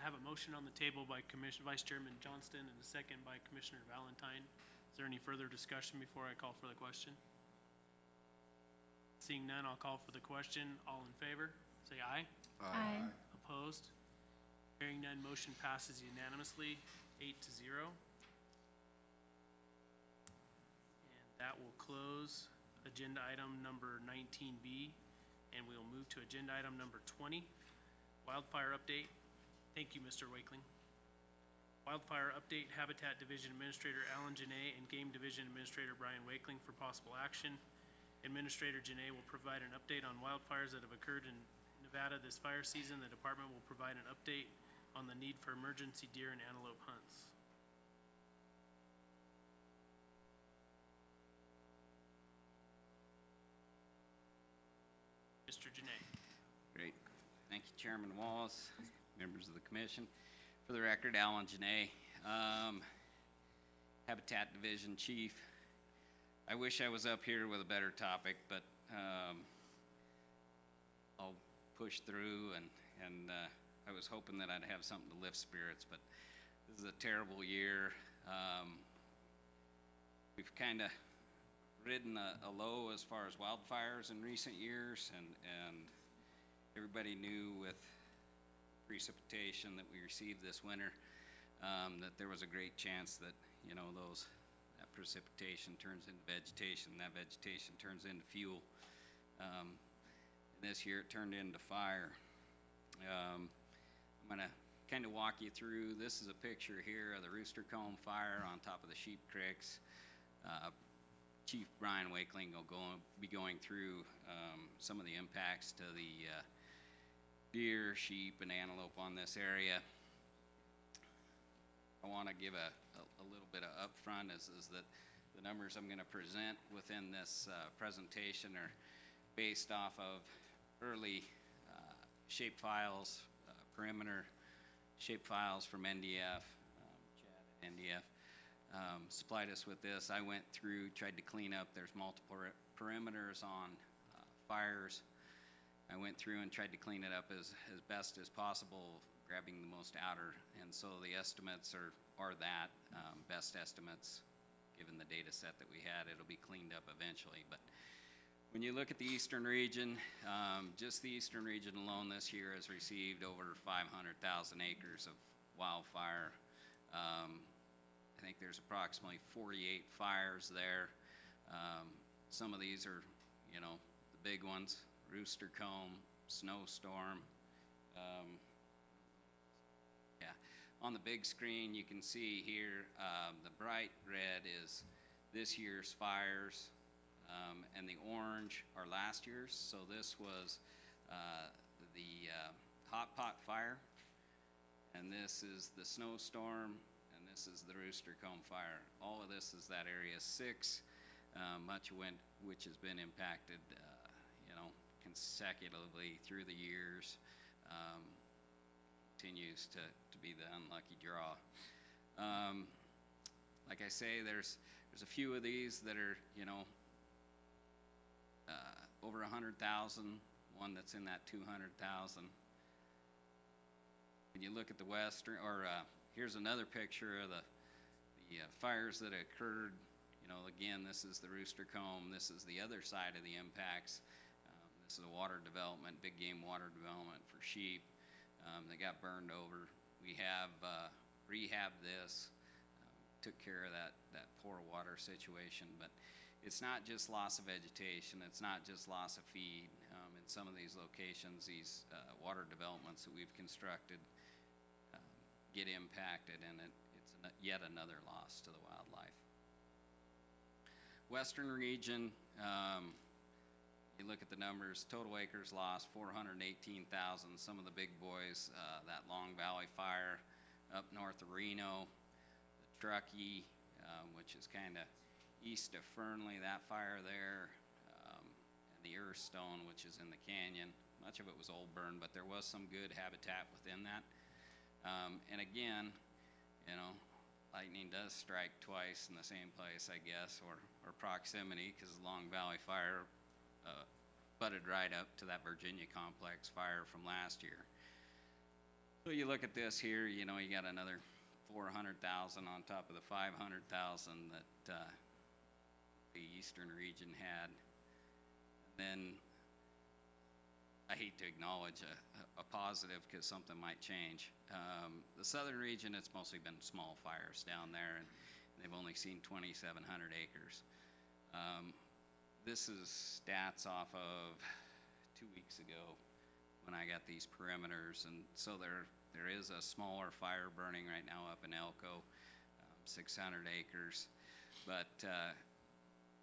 have a motion on the table by Vice Chairman Johnston and a second by Commissioner Valentine. Is there any further discussion before I call for the question? Seeing none, I'll call for the question. All in favor, say aye. Aye. Opposed? Hearing none, motion passes unanimously, 8-0. And that will close agenda item number 19B, and we'll move to agenda item number 20, wildfire update. Thank you, Mr. Wakeling. Wildfire update, Habitat Division Administrator Alan Janae and Game Division Administrator Brian Wakeling for possible action. Administrator Janae will provide an update on wildfires that have occurred in Nevada this fire season. The department will provide an update on the need for emergency deer and antelope hunts. Mr. Janae. Great. Thank you, Chairman Wallace, members of the commission. For the record, Alan Janae, Habitat Division Chief. I wish I was up here with a better topic, but I'll push through, and I was hoping that I'd have something to lift spirits, but this is a terrible year. We've kind of ridden a low as far as wildfires in recent years, and everybody knew with precipitation that we received this winter that there was a great chance that, you know, that precipitation turns into vegetation, that vegetation turns into fuel. And this year it turned into fire. I'm going to kind of walk you through. This is a picture here of the Rooster Comb fire on top of the Sheep Creeks. Chief Brian Wakeling will be going through some of the impacts to the deer, sheep, and antelope on this area. I want to give a little bit of upfront is that the numbers I'm going to present within this presentation are based off of early shape files, perimeter shape files from NDF. Chad at NDF supplied us with this. I went through, tried to clean up. There's multiple perimeters on fires. I went through and tried to clean it up as best as possible, grabbing the most outer, and so the estimates are that, best estimates, given the data set that we had. It'll be cleaned up eventually, but when you look at the eastern region, just the eastern region alone this year has received over 500,000 acres of wildfire. I think there's approximately 48 fires there. Some of these are, you know, the big ones. Rooster Comb, snowstorm. Yeah, on the big screen you can see here the bright red is this year's fires, and the orange are last year's. So this was the hot pot fire, and this is the snowstorm, and this is the Rooster Comb fire. All of this is that area 6, much of which has been impacted, you know, consecutively through the years. Continues to be the unlucky draw. Like I say, there's a few of these that are, you know, over 100,000, one that's in that 200,000. When you look at the western, or here's another picture of the fires that occurred. You know, again, this is the Rooster Comb. This is the other side of the impacts. This is a water development, big game water development for sheep. They got burned over. We have rehabbed this, took care of that poor water situation, but it's not just loss of vegetation, it's not just loss of feed. In some of these locations, these water developments that we've constructed get impacted, and it's yet another loss to the wildlife. Western region, you look at the numbers, total acres lost, 418,000. Some of the big boys, that Long Valley fire up north of Reno, the Truckee, which is kind of east of Fernley, that fire there, and the Earthstone, which is in the canyon. Much of it was old burn, but there was some good habitat within that. And again, you know, lightning does strike twice in the same place, I guess, or proximity, because the Long Valley fire butted right up to that Virginia complex fire from last year. So you look at this here, you know, you got another 400,000 on top of the 500,000 that the eastern region had. And then I hate to acknowledge a positive because something might change. The southern region, it's mostly been small fires down there, and they've only seen 2,700 acres. This is stats off of 2 weeks ago when I got these perimeters, and so there is a smaller fire burning right now up in Elko, 600 acres. But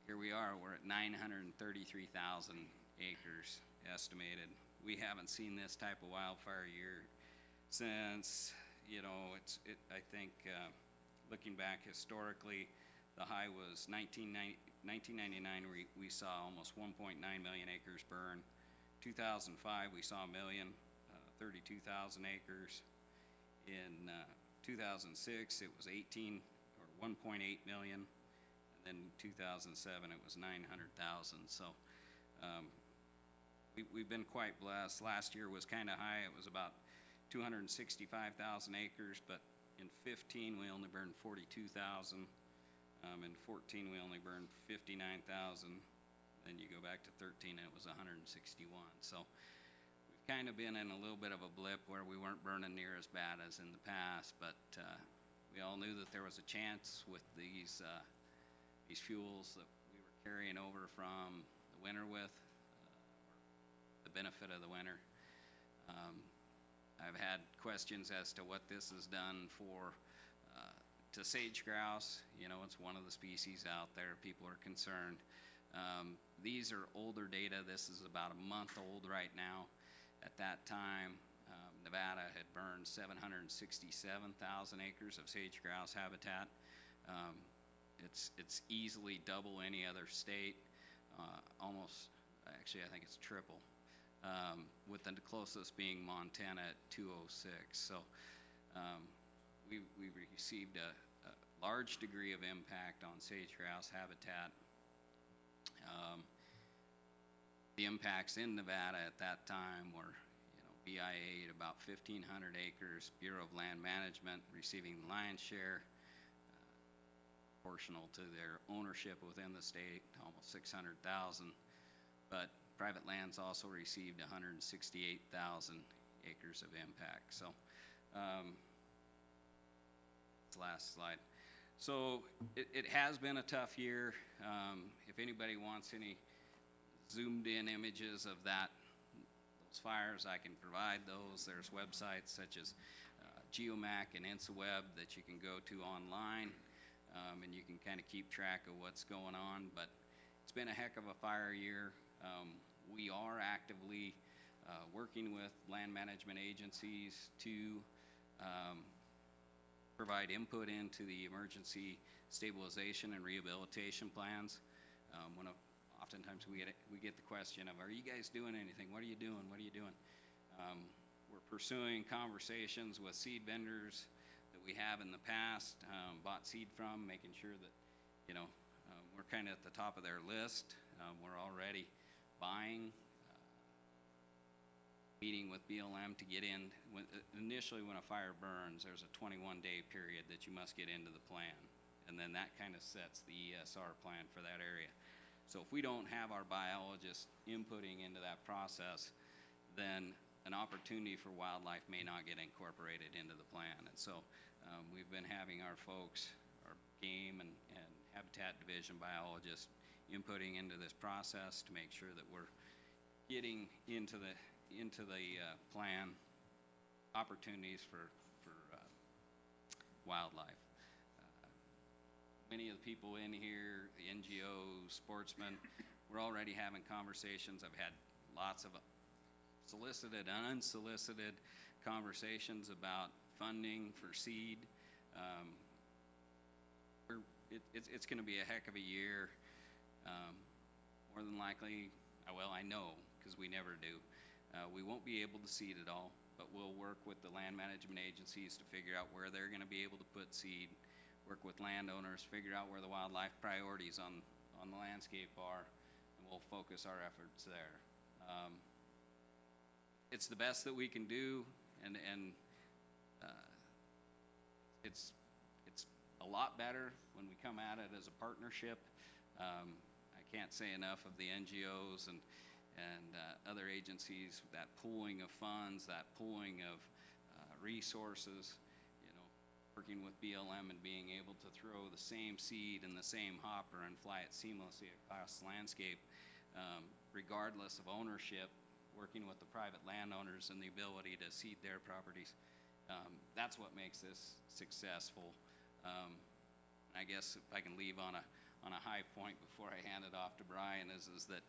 here we are, we're at 933,000 acres estimated. We haven't seen this type of wildfire year since, you know, I think looking back historically, the high was 1999, we saw almost 1.9 million acres burn. 2005, we saw 32,000 acres. In 2006, it was 1.8 million. And then 2007, it was 900,000. So we've been quite blessed. Last year was kind of high. It was about 265,000 acres, but in 15, we only burned 42,000. In 14, we only burned 59,000. Then you go back to 13, and it was 161. So we've kind of been in a little bit of a blip where we weren't burning near as bad as in the past, but we all knew that there was a chance with these fuels that we were carrying over from the winter with, the benefit of the winter. I've had questions as to what this has done to sage grouse. You know, it's one of the species out there. People are concerned. These are older data. This is about a month old right now. At that time, Nevada had burned 767,000 acres of sage grouse habitat. It's easily double any other state, almost, actually I think it's triple, with the closest being Montana at 206. So we've received a large degree of impact on sage grouse habitat. The impacts in Nevada at that time were, you know, BIA at about 1,500 acres, Bureau of Land Management receiving the lion's share, proportional to their ownership within the state, almost 600,000. But private lands also received 168,000 acres of impact. So, last slide. So it has been a tough year. If anybody wants any zoomed in images of those fires, I can provide those. There's websites such as Geomac and InsaWeb that you can go to online, and you can kind of keep track of what's going on. But it's been a heck of a fire year. We are actively working with land management agencies to provide input into the emergency stabilization and rehabilitation plans. Oftentimes we get the question of, are you guys doing anything? What are you doing? What are you doing? We're pursuing conversations with seed vendors that we have in the past, bought seed from, making sure that, you know, we're kind of at the top of their list. We're already buying, meeting with BLM to get in. Initially, when a fire burns, there's a 21-day period that you must get into the plan, and then that kind of sets the ESR plan for that area. So if we don't have our biologists inputting into that process, then an opportunity for wildlife may not get incorporated into the plan. And so we've been having our folks, our game and habitat division biologists, inputting into this process to make sure that we're getting into the plan opportunities for wildlife. many of the people in here, the NGOs, sportsmen, we're already having conversations. I've had lots of solicited and unsolicited conversations about funding for seed. It's going to be a heck of a year. More than likely, well, I know, because we never do, we won't be able to seed it all, but we'll work with the land management agencies to figure out where they're going to be able to put seed, work with landowners, figure out where the wildlife priorities on the landscape are, and we'll focus our efforts there. It's the best that we can do, and it's a lot better when we come at it as a partnership. I can't say enough of the NGOs and other agencies, that pooling of funds, that pooling of resources, you know, working with BLM and being able to throw the same seed in the same hopper and fly it seamlessly across the landscape, regardless of ownership, working with the private landowners and the ability to seed their properties. That's what makes this successful. I guess if I can leave on a high point before I hand it off to Brian is that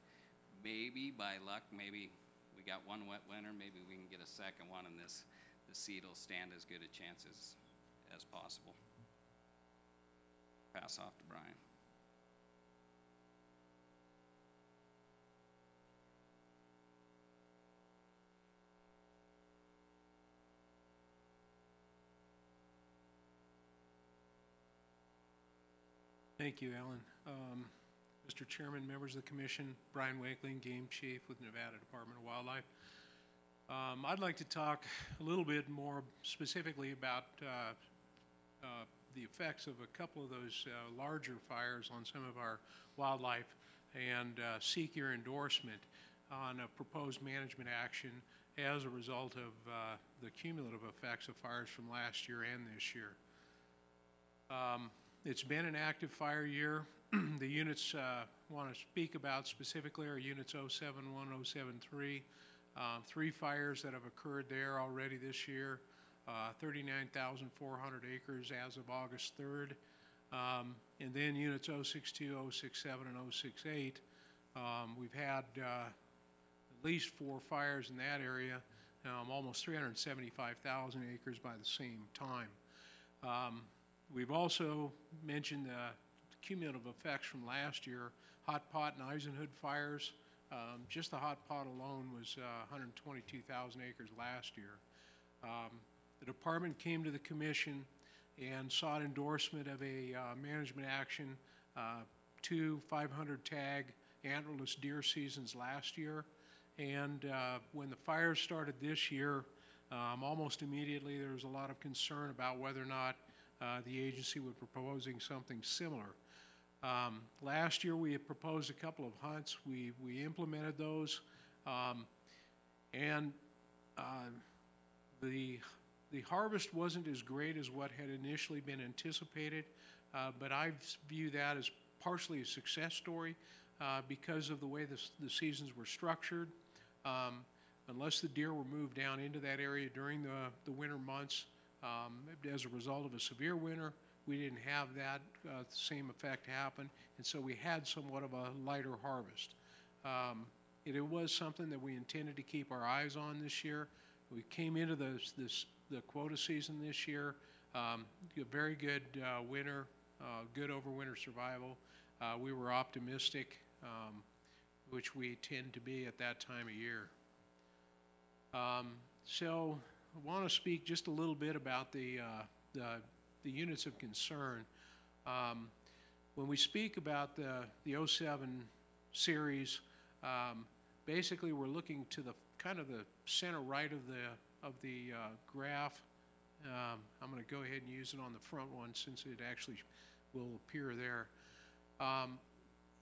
maybe by luck, maybe we got one wet winter, maybe we can get a second one, and the seed will stand as good a chance as possible. Pass off to Brian. Thank you, Alan. Mr. Chairman, members of the commission, Brian Wakeling, Game Chief with Nevada Department of Wildlife. I'd like to talk a little bit more specifically about the effects of a couple of those larger fires on some of our wildlife and seek your endorsement on a proposed management action as a result of the cumulative effects of fires from last year and this year. It's been an active fire year. The units want to speak about specifically are units 071, 073. 3 fires that have occurred there already this year, 39,400 acres as of August 3rd. And then units 062, 067, and 068. We've had at least 4 fires in that area, almost 375,000 acres by the same time. We've also mentioned the cumulative effects from last year, Hot Pot and Eisenhood fires. Just the Hot Pot alone was 122,000 acres last year. The department came to the commission and sought endorsement of a management action, 2 500 tag antlerless deer seasons last year. And when the fires started this year, almost immediately there was a lot of concern about whether or not the agency would be proposing something similar. Last year we had proposed a couple of hunts. We implemented those, and the harvest wasn't as great as what had initially been anticipated, but I view that as partially a success story because of the way the seasons were structured. Unless the deer were moved down into that area during the winter months, as a result of a severe winter, we didn't have that same effect happen, and so we had somewhat of a lighter harvest. It was something that we intended to keep our eyes on this year. We came into the quota season this year, a very good winter, good overwinter survival. We were optimistic, which we tend to be at that time of year. So I want to speak just a little bit about the units of concern. When we speak about the 07 series, basically we're looking to the kind of the center right of the graph. I'm going to go ahead and use it on the front one since it actually will appear there.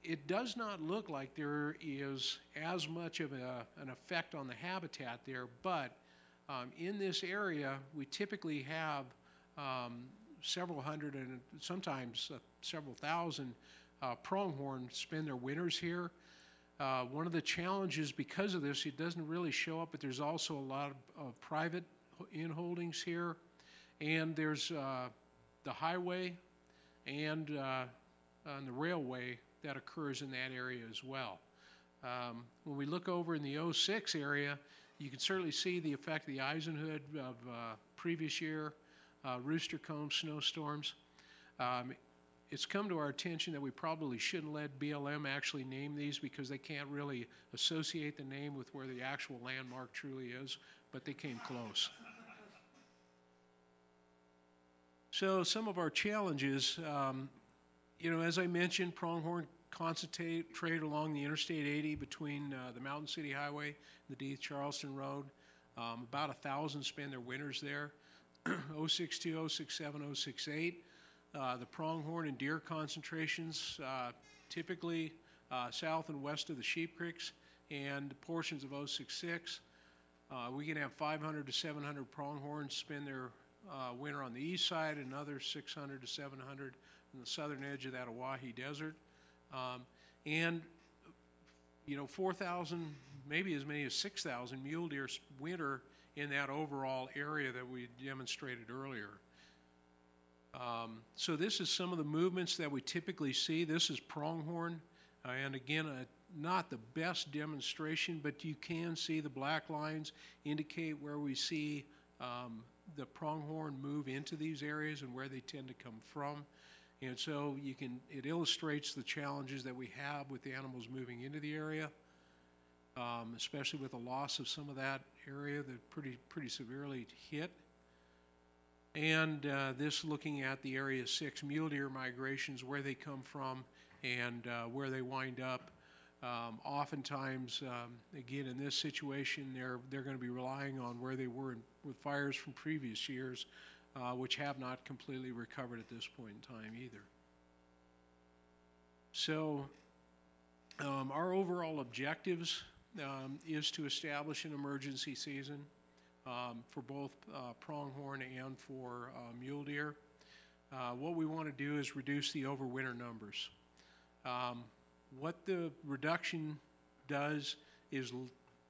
It does not look like there is as much of an effect on the habitat there, but in this area we typically have several hundred and sometimes several thousand pronghorn spend their winters here. One of the challenges because of this, it doesn't really show up, but there's also a lot of private inholdings here, and there's the highway and on the railway that occurs in that area as well. When we look over in the 06 area, you can certainly see the effect of the Eisenhood of previous year, rooster comb snowstorms. It's come to our attention that we probably shouldn't let BLM actually name these because they can't really associate the name with where the actual landmark truly is, but they came close. So some of our challenges, as I mentioned, pronghorn concentrate along the Interstate 80 between the Mountain City Highway and the Deeth-Charleston Road. About 1,000 spend their winters there. 062, 067, 068. The pronghorn and deer concentrations typically south and west of the Sheep Creeks and portions of 066. We can have 500 to 700 pronghorns spend their winter on the east side, and another 600 to 700 on the southern edge of that Oahe Desert. And 4,000, maybe as many as 6,000 mule deer winter in that overall area that we demonstrated earlier. So this is some of the movements that we typically see. This is pronghorn, and again, not the best demonstration, but you can see the black lines indicate where we see the pronghorn move into these areas and where they tend to come from. And so it illustrates the challenges that we have with the animals moving into the area, especially with the loss of some of that area that pretty severely hit. And this looking at the Area 6 mule deer migrations, where they come from and where they wind up. Oftentimes, again, in this situation, they're going to be relying on where they were with fires from previous years, which have not completely recovered at this point in time either. So our overall objectives is to establish an emergency season for both pronghorn and for mule deer. What we want to do is reduce the overwinter numbers. What the reduction does is,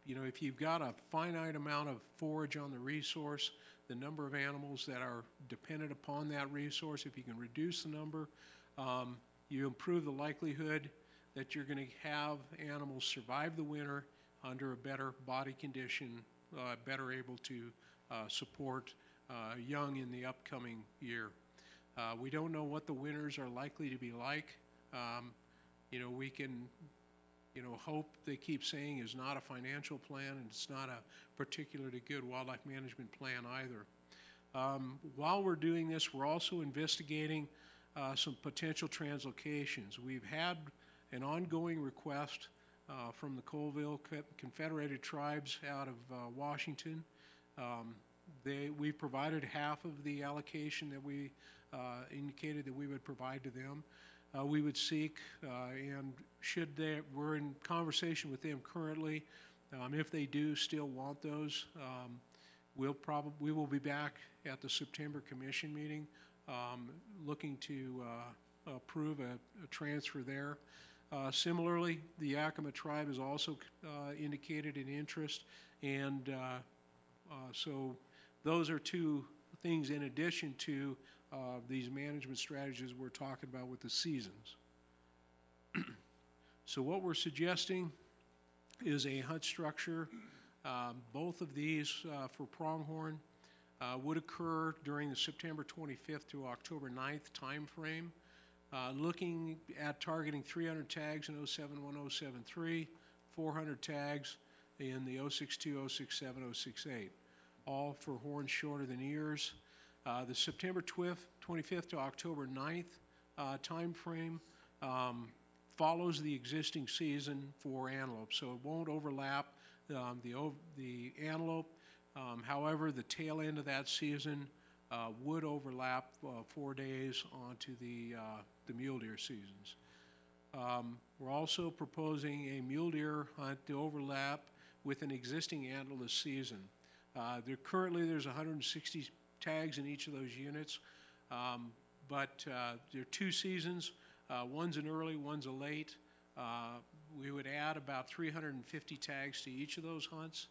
if you've got a finite amount of forage on the resource, the number of animals that are dependent upon that resource, if you can reduce the number, you improve the likelihood that you're going to have animals survive the winter under a better body condition, better able to support young in the upcoming year. We don't know what the winters are likely to be like. We can, hope they keep saying is not a financial plan, and it's not a particularly good wildlife management plan either. While we're doing this, we're also investigating some potential translocations. We've had an ongoing request from the Colville Confederated Tribes out of Washington. We provided half of the allocation that we indicated that we would provide to them. We would seek, and we're in conversation with them currently. If they do still want those, we will be back at the September Commission meeting, looking to approve a transfer there. Similarly, the Yakima tribe has also indicated an interest, and so those are two things in addition to these management strategies we're talking about with the seasons. So what we're suggesting is a hunt structure. Both of these for pronghorn would occur during the September 25th to October 9th time frame, looking at targeting 300 tags in 071, 073, 400 tags in the 062, 067, 068, all for horns shorter than ears. The September 25th to October 9th time frame follows the existing season for antelope, so it won't overlap the antelope. However, the tail end of that season would overlap 4 days onto the mule deer seasons. We're also proposing a mule deer hunt to overlap with an existing antlerless season. Currently there's 160 tags in each of those units, but there are two seasons. One's an early, one's a late. We would add about 350 tags to each of those hunts.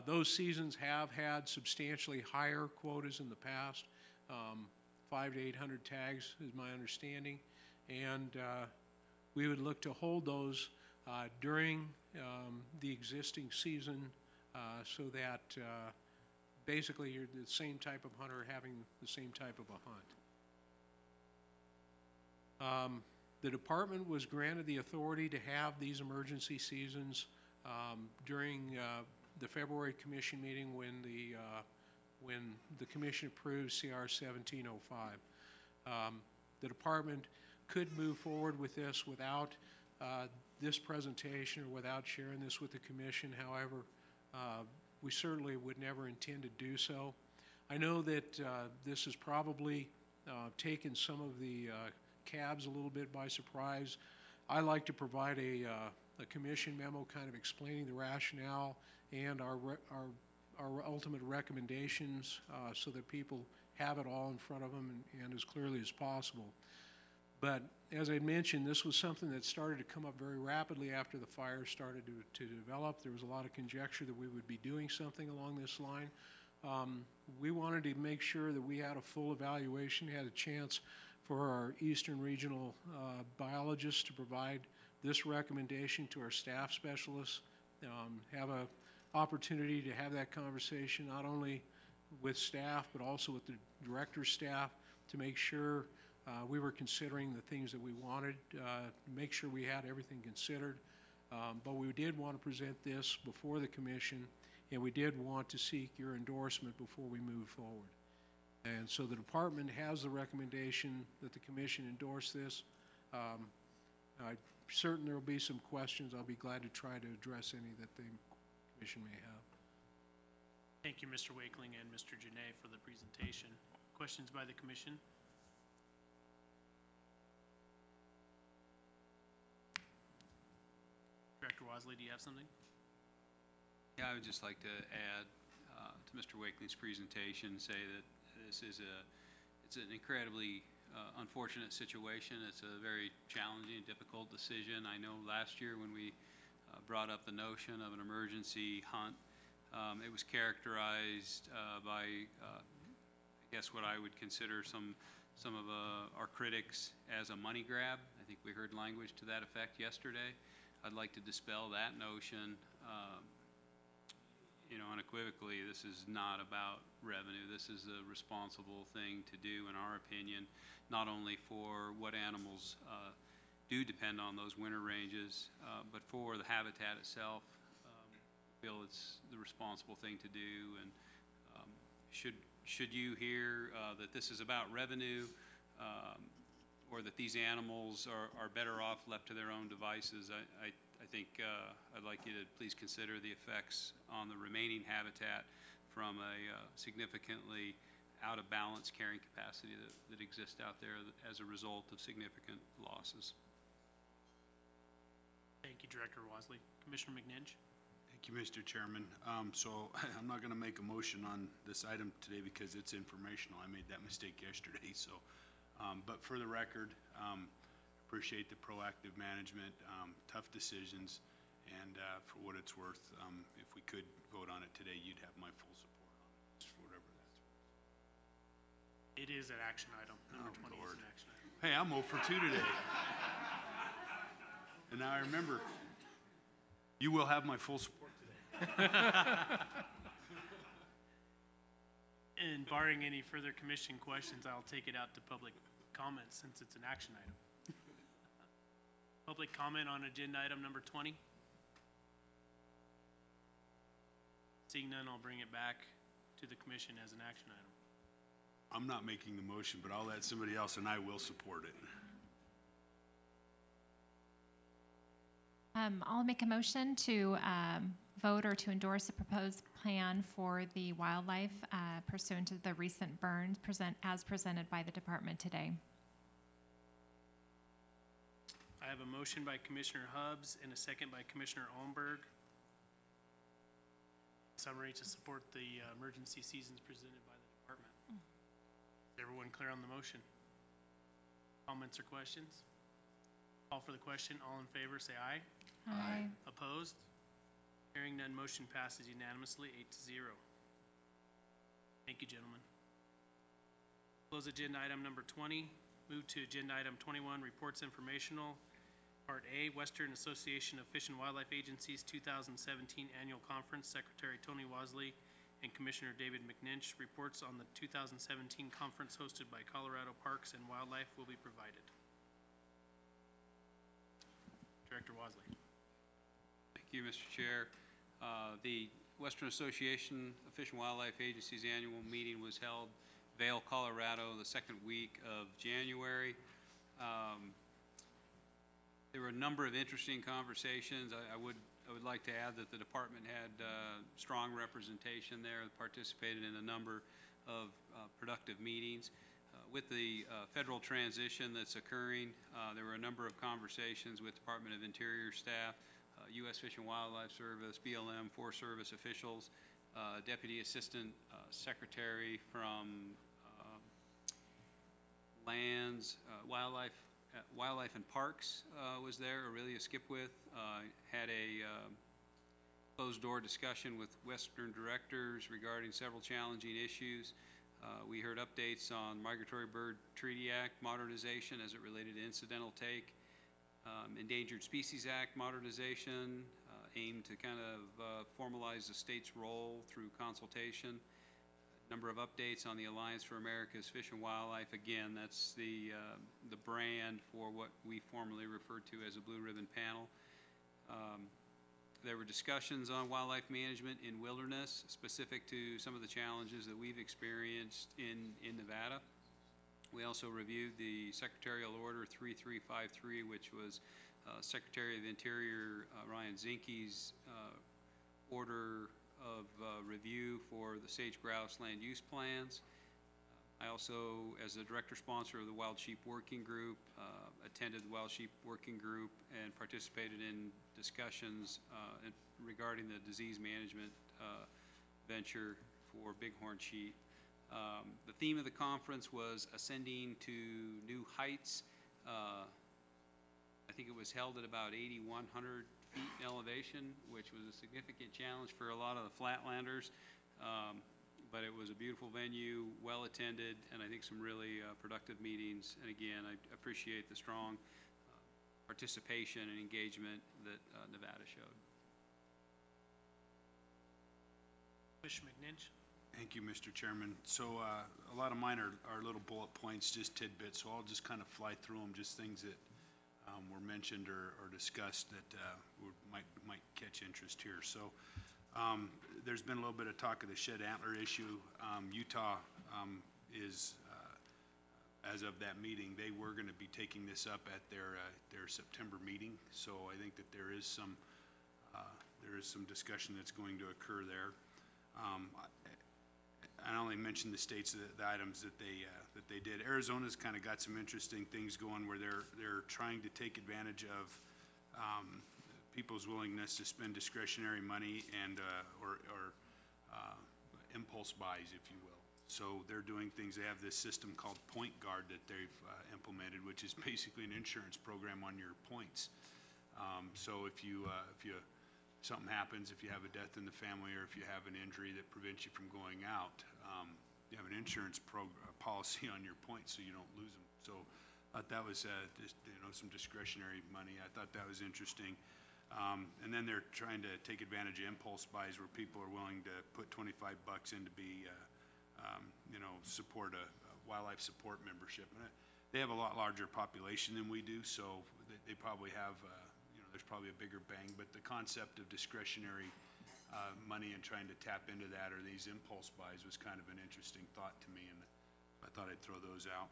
Those seasons have had substantially higher quotas in the past, 500 to 800 tags, is my understanding. And we would look to hold those during the existing season so that basically you're the same type of hunter having the same type of a hunt. The department was granted the authority to have these emergency seasons during the February commission meeting when the commission approved CR 1705. The department could move forward with this without this presentation or without sharing this with the commission. However, we certainly would never intend to do so. I know that this has probably taken some of the cabs a little bit by surprise. I like to provide a commission memo kind of explaining the rationale and our ultimate recommendations so that people have it all in front of them and as clearly as possible. But as I mentioned, this was something that started to come up very rapidly after the fire started to develop. There was a lot of conjecture that we would be doing something along this line. We wanted to make sure that we had a full evaluation, had a chance for our Eastern Regional biologists to provide this recommendation to our staff specialists, have an opportunity to have that conversation not only with staff but also with the director's staff to make sure we were considering the things that we wanted, make sure we had everything considered. But we did want to present this before the commission, and we did want to seek your endorsement before we move forward. And so the department has the recommendation that the commission endorse this. I'm certain there will be some questions. I'll be glad to try to address any that the commission may have. Thank you, Mr. Wakeling and Mr. Janay, for the presentation. Questions by the commission? Director Wasley, do you have something? Yeah, I would just like to add to Mr. Wakeling's presentation, say that this is it's an incredibly unfortunate situation. It's a very challenging and difficult decision. I know last year when we brought up the notion of an emergency hunt, it was characterized by, I guess, what I would consider some of our critics as a money grab. I think we heard language to that effect yesterday. I'd like to dispel that notion. Unequivocally, this is not about revenue. This is a responsible thing to do, in our opinion, not only for what animals do depend on those winter ranges, but for the habitat itself. I feel it's the responsible thing to do, and should you hear that this is about revenue, or that these animals are better off left to their own devices, I think I'd like you to please consider the effects on the remaining habitat from a significantly out of balance carrying capacity that exists out there as a result of significant losses. Thank you, Director Wasley. Commissioner McNinch? Thank you, Mr. Chairman. So I'm not going to make a motion on this item today because it's informational. I made that mistake yesterday. So, but for the record, appreciate the proactive management, tough decisions, and for what it's worth, if we could vote on it today, you'd have my full support on it, just for whatever that's worth. It is an action item. Number 20 is an action item. Hey, I'm 0 for 2 today. And now I remember, you will have my full support today. And barring any further commission questions, I'll take it out to public comments since it's an action item. Public comment on agenda item number 20? Seeing none, I'll bring it back to the commission as an action item. I'm not making the motion, but I'll let somebody else, and I will support it. I'll make a motion to vote or to endorse a proposed plan for the wildlife pursuant to the recent burns as presented by the department today. I have a motion by Commissioner Hubbs and a second by Commissioner Olmberg. Summary to support the emergency seasons presented by the department. Is everyone clear on the motion? Comments or questions? Call for the question. All in favor, say aye. Aye. Opposed? Hearing none, motion passes unanimously, 8-0. Thank you, gentlemen. Close agenda item number 20. Move to agenda item 21, reports informational. Part A, Western Association of Fish and Wildlife Agencies 2017 Annual Conference. Secretary Tony Wasley and Commissioner David McNinch. Reports on the 2017 conference hosted by Colorado Parks and Wildlife will be provided. Director Wasley. Thank you, Mr. Chair. The Western Association of Fish and Wildlife Agencies annual meeting was held Vail, Colorado, the second week of January. There were a number of interesting conversations. I would like to add that the department had strong representation there, participated in a number of productive meetings. With the federal transition that's occurring, there were a number of conversations with Department of Interior staff, U.S. Fish and Wildlife Service, BLM, Forest Service officials, Deputy Assistant Secretary from Lands, Wildlife and Parks was there. Aurelia Skipwith had a closed-door discussion with Western directors regarding several challenging issues. We heard updates on Migratory Bird Treaty Act modernization as it related to incidental take, Endangered Species Act modernization, aimed to kind of formalize the state's role through consultation. Number of updates on the Alliance for America's Fish and Wildlife. Again, that's the brand for what we formerly referred to as a Blue Ribbon Panel. There were discussions on wildlife management in wilderness, specific to some of the challenges that we've experienced in Nevada. We also reviewed the Secretarial Order 3353, which was Secretary of the Interior Ryan Zinke's order of review for the sage grouse land use plans. I also, as a director sponsor of the Wild Sheep Working Group, attended the Wild Sheep Working Group and participated in discussions regarding the disease management venture for bighorn sheep. The theme of the conference was ascending to new heights. I think it was held at about 8,100 feet in elevation, which was a significant challenge for a lot of the flatlanders. But it was a beautiful venue, well attended, and I think some really productive meetings. And again, I appreciate the strong participation and engagement that Nevada showed. Commissioner McNinch. Thank you, Mr. Chairman. So a lot of mine are little bullet points, just tidbits, so I'll just kind of fly through them, just things that were mentioned or discussed that might catch interest here. So there's been a little bit of talk of the shed antler issue. Utah is, as of that meeting, they were going to be taking this up at their September meeting. So I think that there is some discussion that's going to occur there. I only mentioned the states, the items that they did. Arizona's kind of got some interesting things going where they're trying to take advantage of people's willingness to spend discretionary money and or impulse buys, if you will. So they're doing things. They have this system called Point Guard that they've implemented, which is basically an insurance program on your points. So if something happens, if you have a death in the family or if you have an injury that prevents you from going out, you have an insurance policy on your points so you don't lose them. So I thought that was some discretionary money. I thought that was interesting. And then they're trying to take advantage of impulse buys where people are willing to put $25 in to be, support a wildlife support membership. And they have a lot larger population than we do, so they probably have, there's probably a bigger bang. But the concept of discretionary money and trying to tap into that or these impulse buys was kind of an interesting thought to me, and I thought I'd throw those out.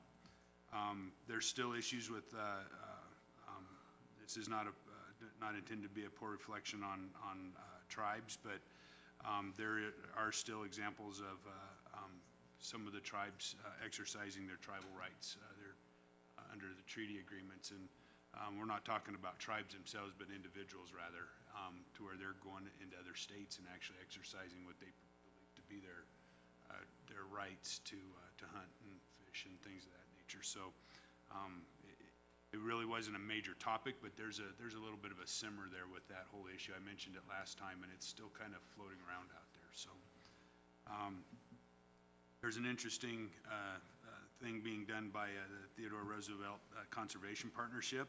There's still issues with, this is not intended to be a poor reflection on tribes, but there are still examples of some of the tribes exercising their tribal rights under the treaty agreements. And we're not talking about tribes themselves, but individuals rather, to where they're going into other states and actually exercising what they believe to be their rights to hunt and fish and things of that nature. So it really wasn't a major topic, but there's a little bit of a simmer there with that whole issue. I mentioned it last time, and it's still kind of floating around out there. So there's an interesting thing being done by the Theodore Roosevelt Conservation Partnership.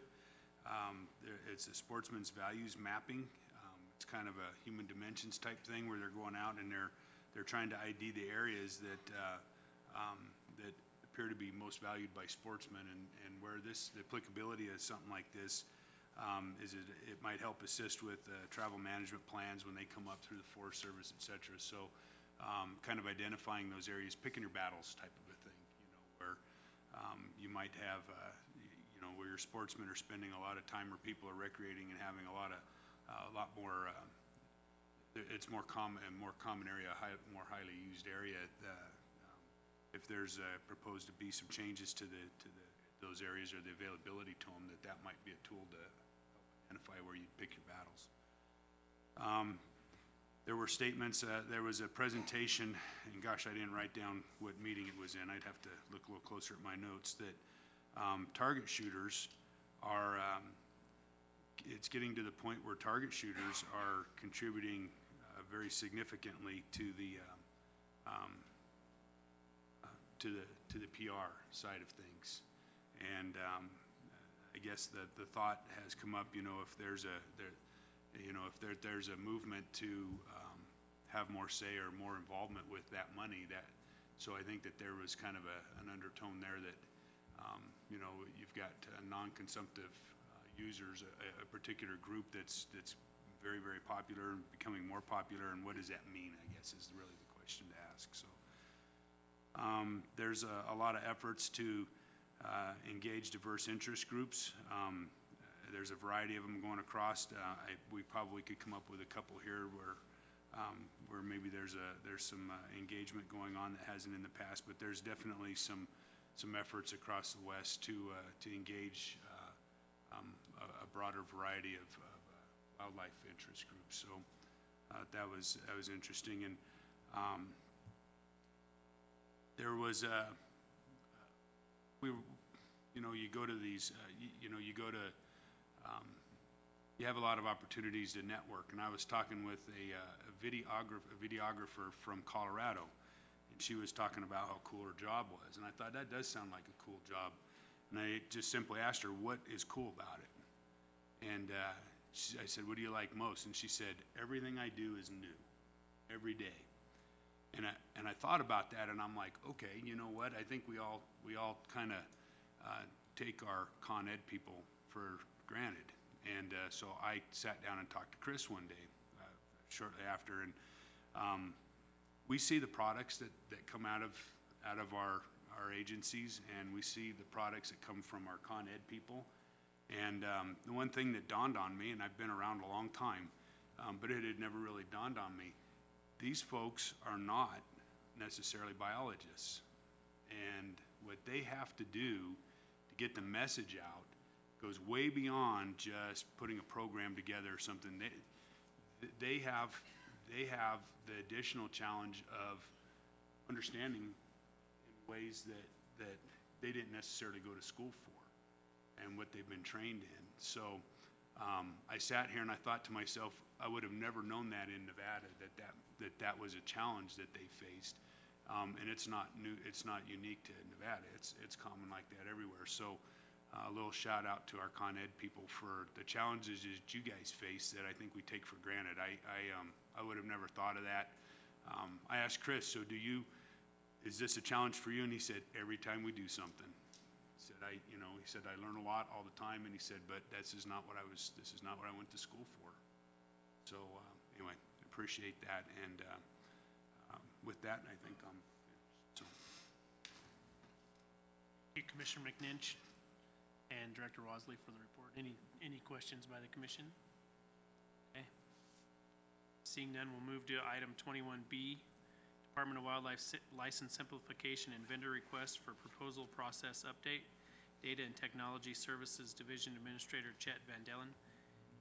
It's a sportsman's values mapping. It's kind of a human dimensions type thing where they're going out and they're trying to ID the areas that that appear to be most valued by sportsmen, and where the applicability of something like this is it might help assist with travel management plans when they come up through the Forest Service, et cetera. So kind of identifying those areas, picking your battles type of a thing, where you might have, where your sportsmen are spending a lot of time, where people are recreating and having a lot more, it's more common area, more highly used area. If there's proposed to be some changes to those areas or the availability to them, that might be a tool to help identify where you pick your battles. There were statements, there was a presentation, and gosh, I didn't write down what meeting it was in. I'd have to look a little closer at my notes, that target shooters are, it's getting to the point where target shooters are contributing very significantly to the PR side of things. And I guess the thought has come up, if there's a movement to have more say or more involvement with that money, so I think that there was kind of an undertone there that you've got non-consumptive users, a particular group that's very, very popular and becoming more popular, and what does that mean, I guess, is really the question to ask. So there's a lot of efforts to engage diverse interest groups. There's a variety of them going across. We probably could come up with a couple here where maybe there's some engagement going on that hasn't in the past, but there's definitely some efforts across the West to engage a broader variety of wildlife interest groups. So that was interesting. And there was you go to these, you have a lot of opportunities to network. And I was talking with a videographer from Colorado, and she was talking about how cool her job was. And I thought, that does sound like a cool job. And I just simply asked her, what is cool about it? And I said, what do you like most? And she said, everything I do is new, every day. And I thought about that, and I'm like, okay, you know what? I think we all kind of take our Con Ed people for granted. And so I sat down and talked to Chris one day, shortly after, and we see the products that come out of our agencies, and we see the products that come from our Con Ed people. And the one thing that dawned on me, and I've been around a long time, but it had never really dawned on me, these folks are not necessarily biologists. And what they have to do to get the message out goes way beyond just putting a program together or something. They have the additional challenge of understanding in ways that they didn't necessarily go to school for, and what they've been trained in. So I sat here and I thought to myself, I would have never known that in Nevada, that was a challenge that they faced. And it's not new, it's not unique to Nevada. It's common like that everywhere. So a little shout out to our Con Ed people for the challenges that you guys face that I think we take for granted. I would have never thought of that. I asked Chris, so is this a challenge for you? And he said, every time we do something. He said, I learn a lot all the time, and he said, but this is not what I went to school for. So anyway, appreciate that, and with that, I think I'm finished. So. Thank you, Commissioner McNinch and Director Wasley for the report. Any questions by the commission? Okay. Seeing none, we'll move to item 21B, Department of Wildlife License Simplification and Vendor Request for Proposal Process Update. Data and Technology Services Division Administrator Chet Van Dellen.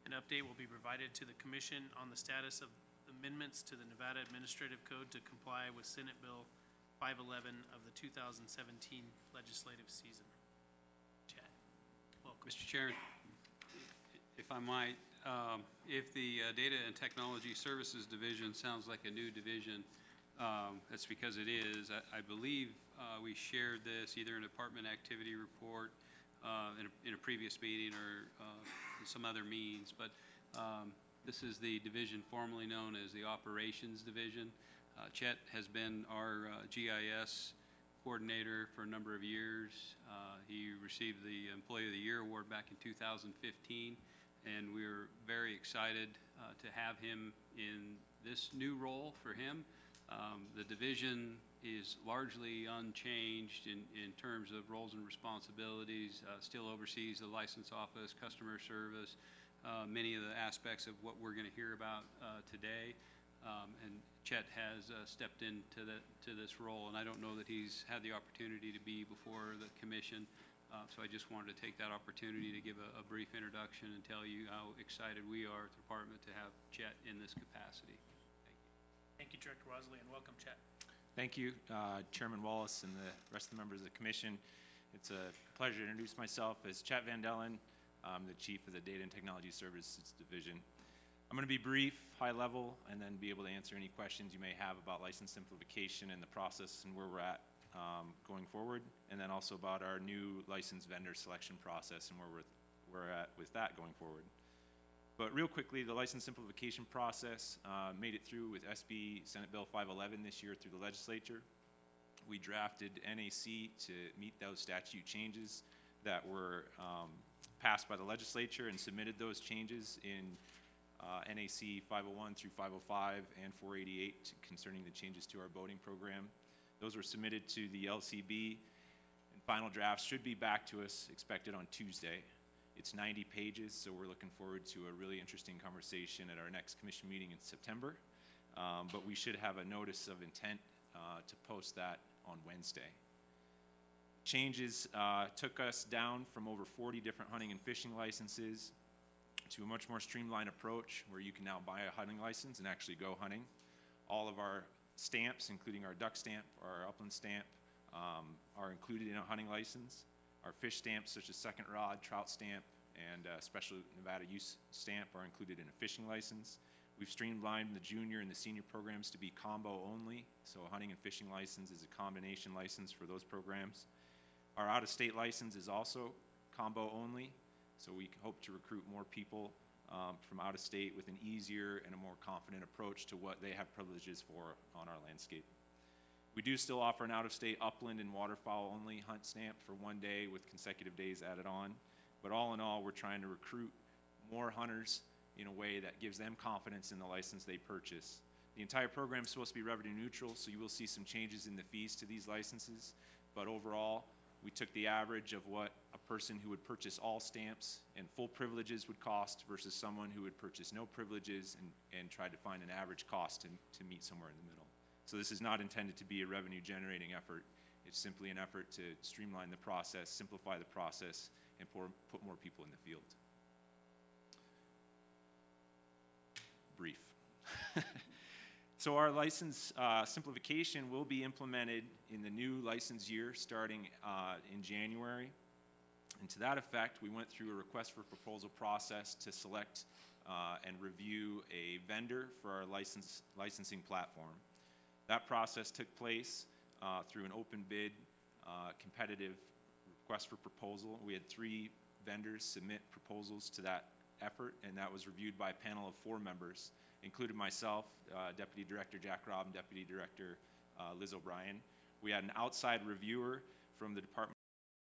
An update will be provided to the Commission on the status of amendments to the Nevada Administrative Code to comply with Senate Bill 511 of the 2017 legislative season. Chet, welcome. Mr. Chair, if I might, if the Data and Technology Services Division sounds like a new division, that's because it is. I believe we shared this either in a department activity report in a previous meeting or some other means, but this is the division formerly known as the Operations Division. Chet has been our GIS coordinator for a number of years. He received the Employee of the Year award back in 2015, and we're very excited to have him in this new role for him. The division is largely unchanged in terms of roles and responsibilities, still oversees the license office, customer service, many of the aspects of what we're going to hear about today. And Chet has stepped into this role, and I don't know that he's had the opportunity to be before the commission, so I just wanted to take that opportunity to give a brief introduction and tell you how excited we are at the department to have Chet in this capacity. Thank you, Director Wesley, and welcome, Chet. Thank you, Chairman Wallace and the rest of the members of the commission. It's a pleasure to introduce myself as Chet Van Dellen. I'm the Chief of the Data and Technology Services Division. I'm going to be brief, high level, and then be able to answer any questions you may have about license simplification and the process and where we're at going forward, and then also about our new license vendor selection process and where we're at with that going forward. But real quickly, the license simplification process made it through with SB Senate Bill 511 this year through the legislature. We drafted NAC to meet those statute changes that were passed by the legislature and submitted those changes in NAC 501 through 505 and 488 concerning the changes to our voting program. Those were submitted to the LCB, and final drafts should be back to us expected on Tuesday. It's 90 pages, so we're looking forward to a really interesting conversation at our next commission meeting in September. But we should have a notice of intent to post that on Wednesday. Changes took us down from over 40 different hunting and fishing licenses to a much more streamlined approach where you can now buy a hunting license and actually go hunting. All of our stamps, including our duck stamp or our upland stamp, are included in a hunting license. Our fish stamps, such as second rod, trout stamp, and special Nevada use stamp are included in a fishing license. We've streamlined the junior and the senior programs to be combo only, so a hunting and fishing license is a combination license for those programs. Our out-of-state license is also combo only, so we hope to recruit more people from out of state with an easier and a more confident approach to what they have privileges for on our landscape. We do still offer an out-of-state upland and waterfowl only hunt stamp for 1 day with consecutive days added on. But all in all, we're trying to recruit more hunters in a way that gives them confidence in the license they purchase. The entire program is supposed to be revenue neutral, so you will see some changes in the fees to these licenses. But overall, we took the average of what a person who would purchase all stamps and full privileges would cost versus someone who would purchase no privileges and tried to find an average cost to meet somewhere in the middle. So this is not intended to be a revenue generating effort. It's simply an effort to streamline the process, simplify the process, and put more people in the field. Brief. So our license simplification will be implemented in the new license year starting in January. And to that effect, we went through a request for proposal process to select and review a vendor for our licensing platform. That process took place through an open bid, competitive request for proposal. We had 3 vendors submit proposals to that effort, and that was reviewed by a panel of 4 members, including myself, Deputy Director Jack Robb, and Deputy Director Liz O'Brien. We had an outside reviewer from the Department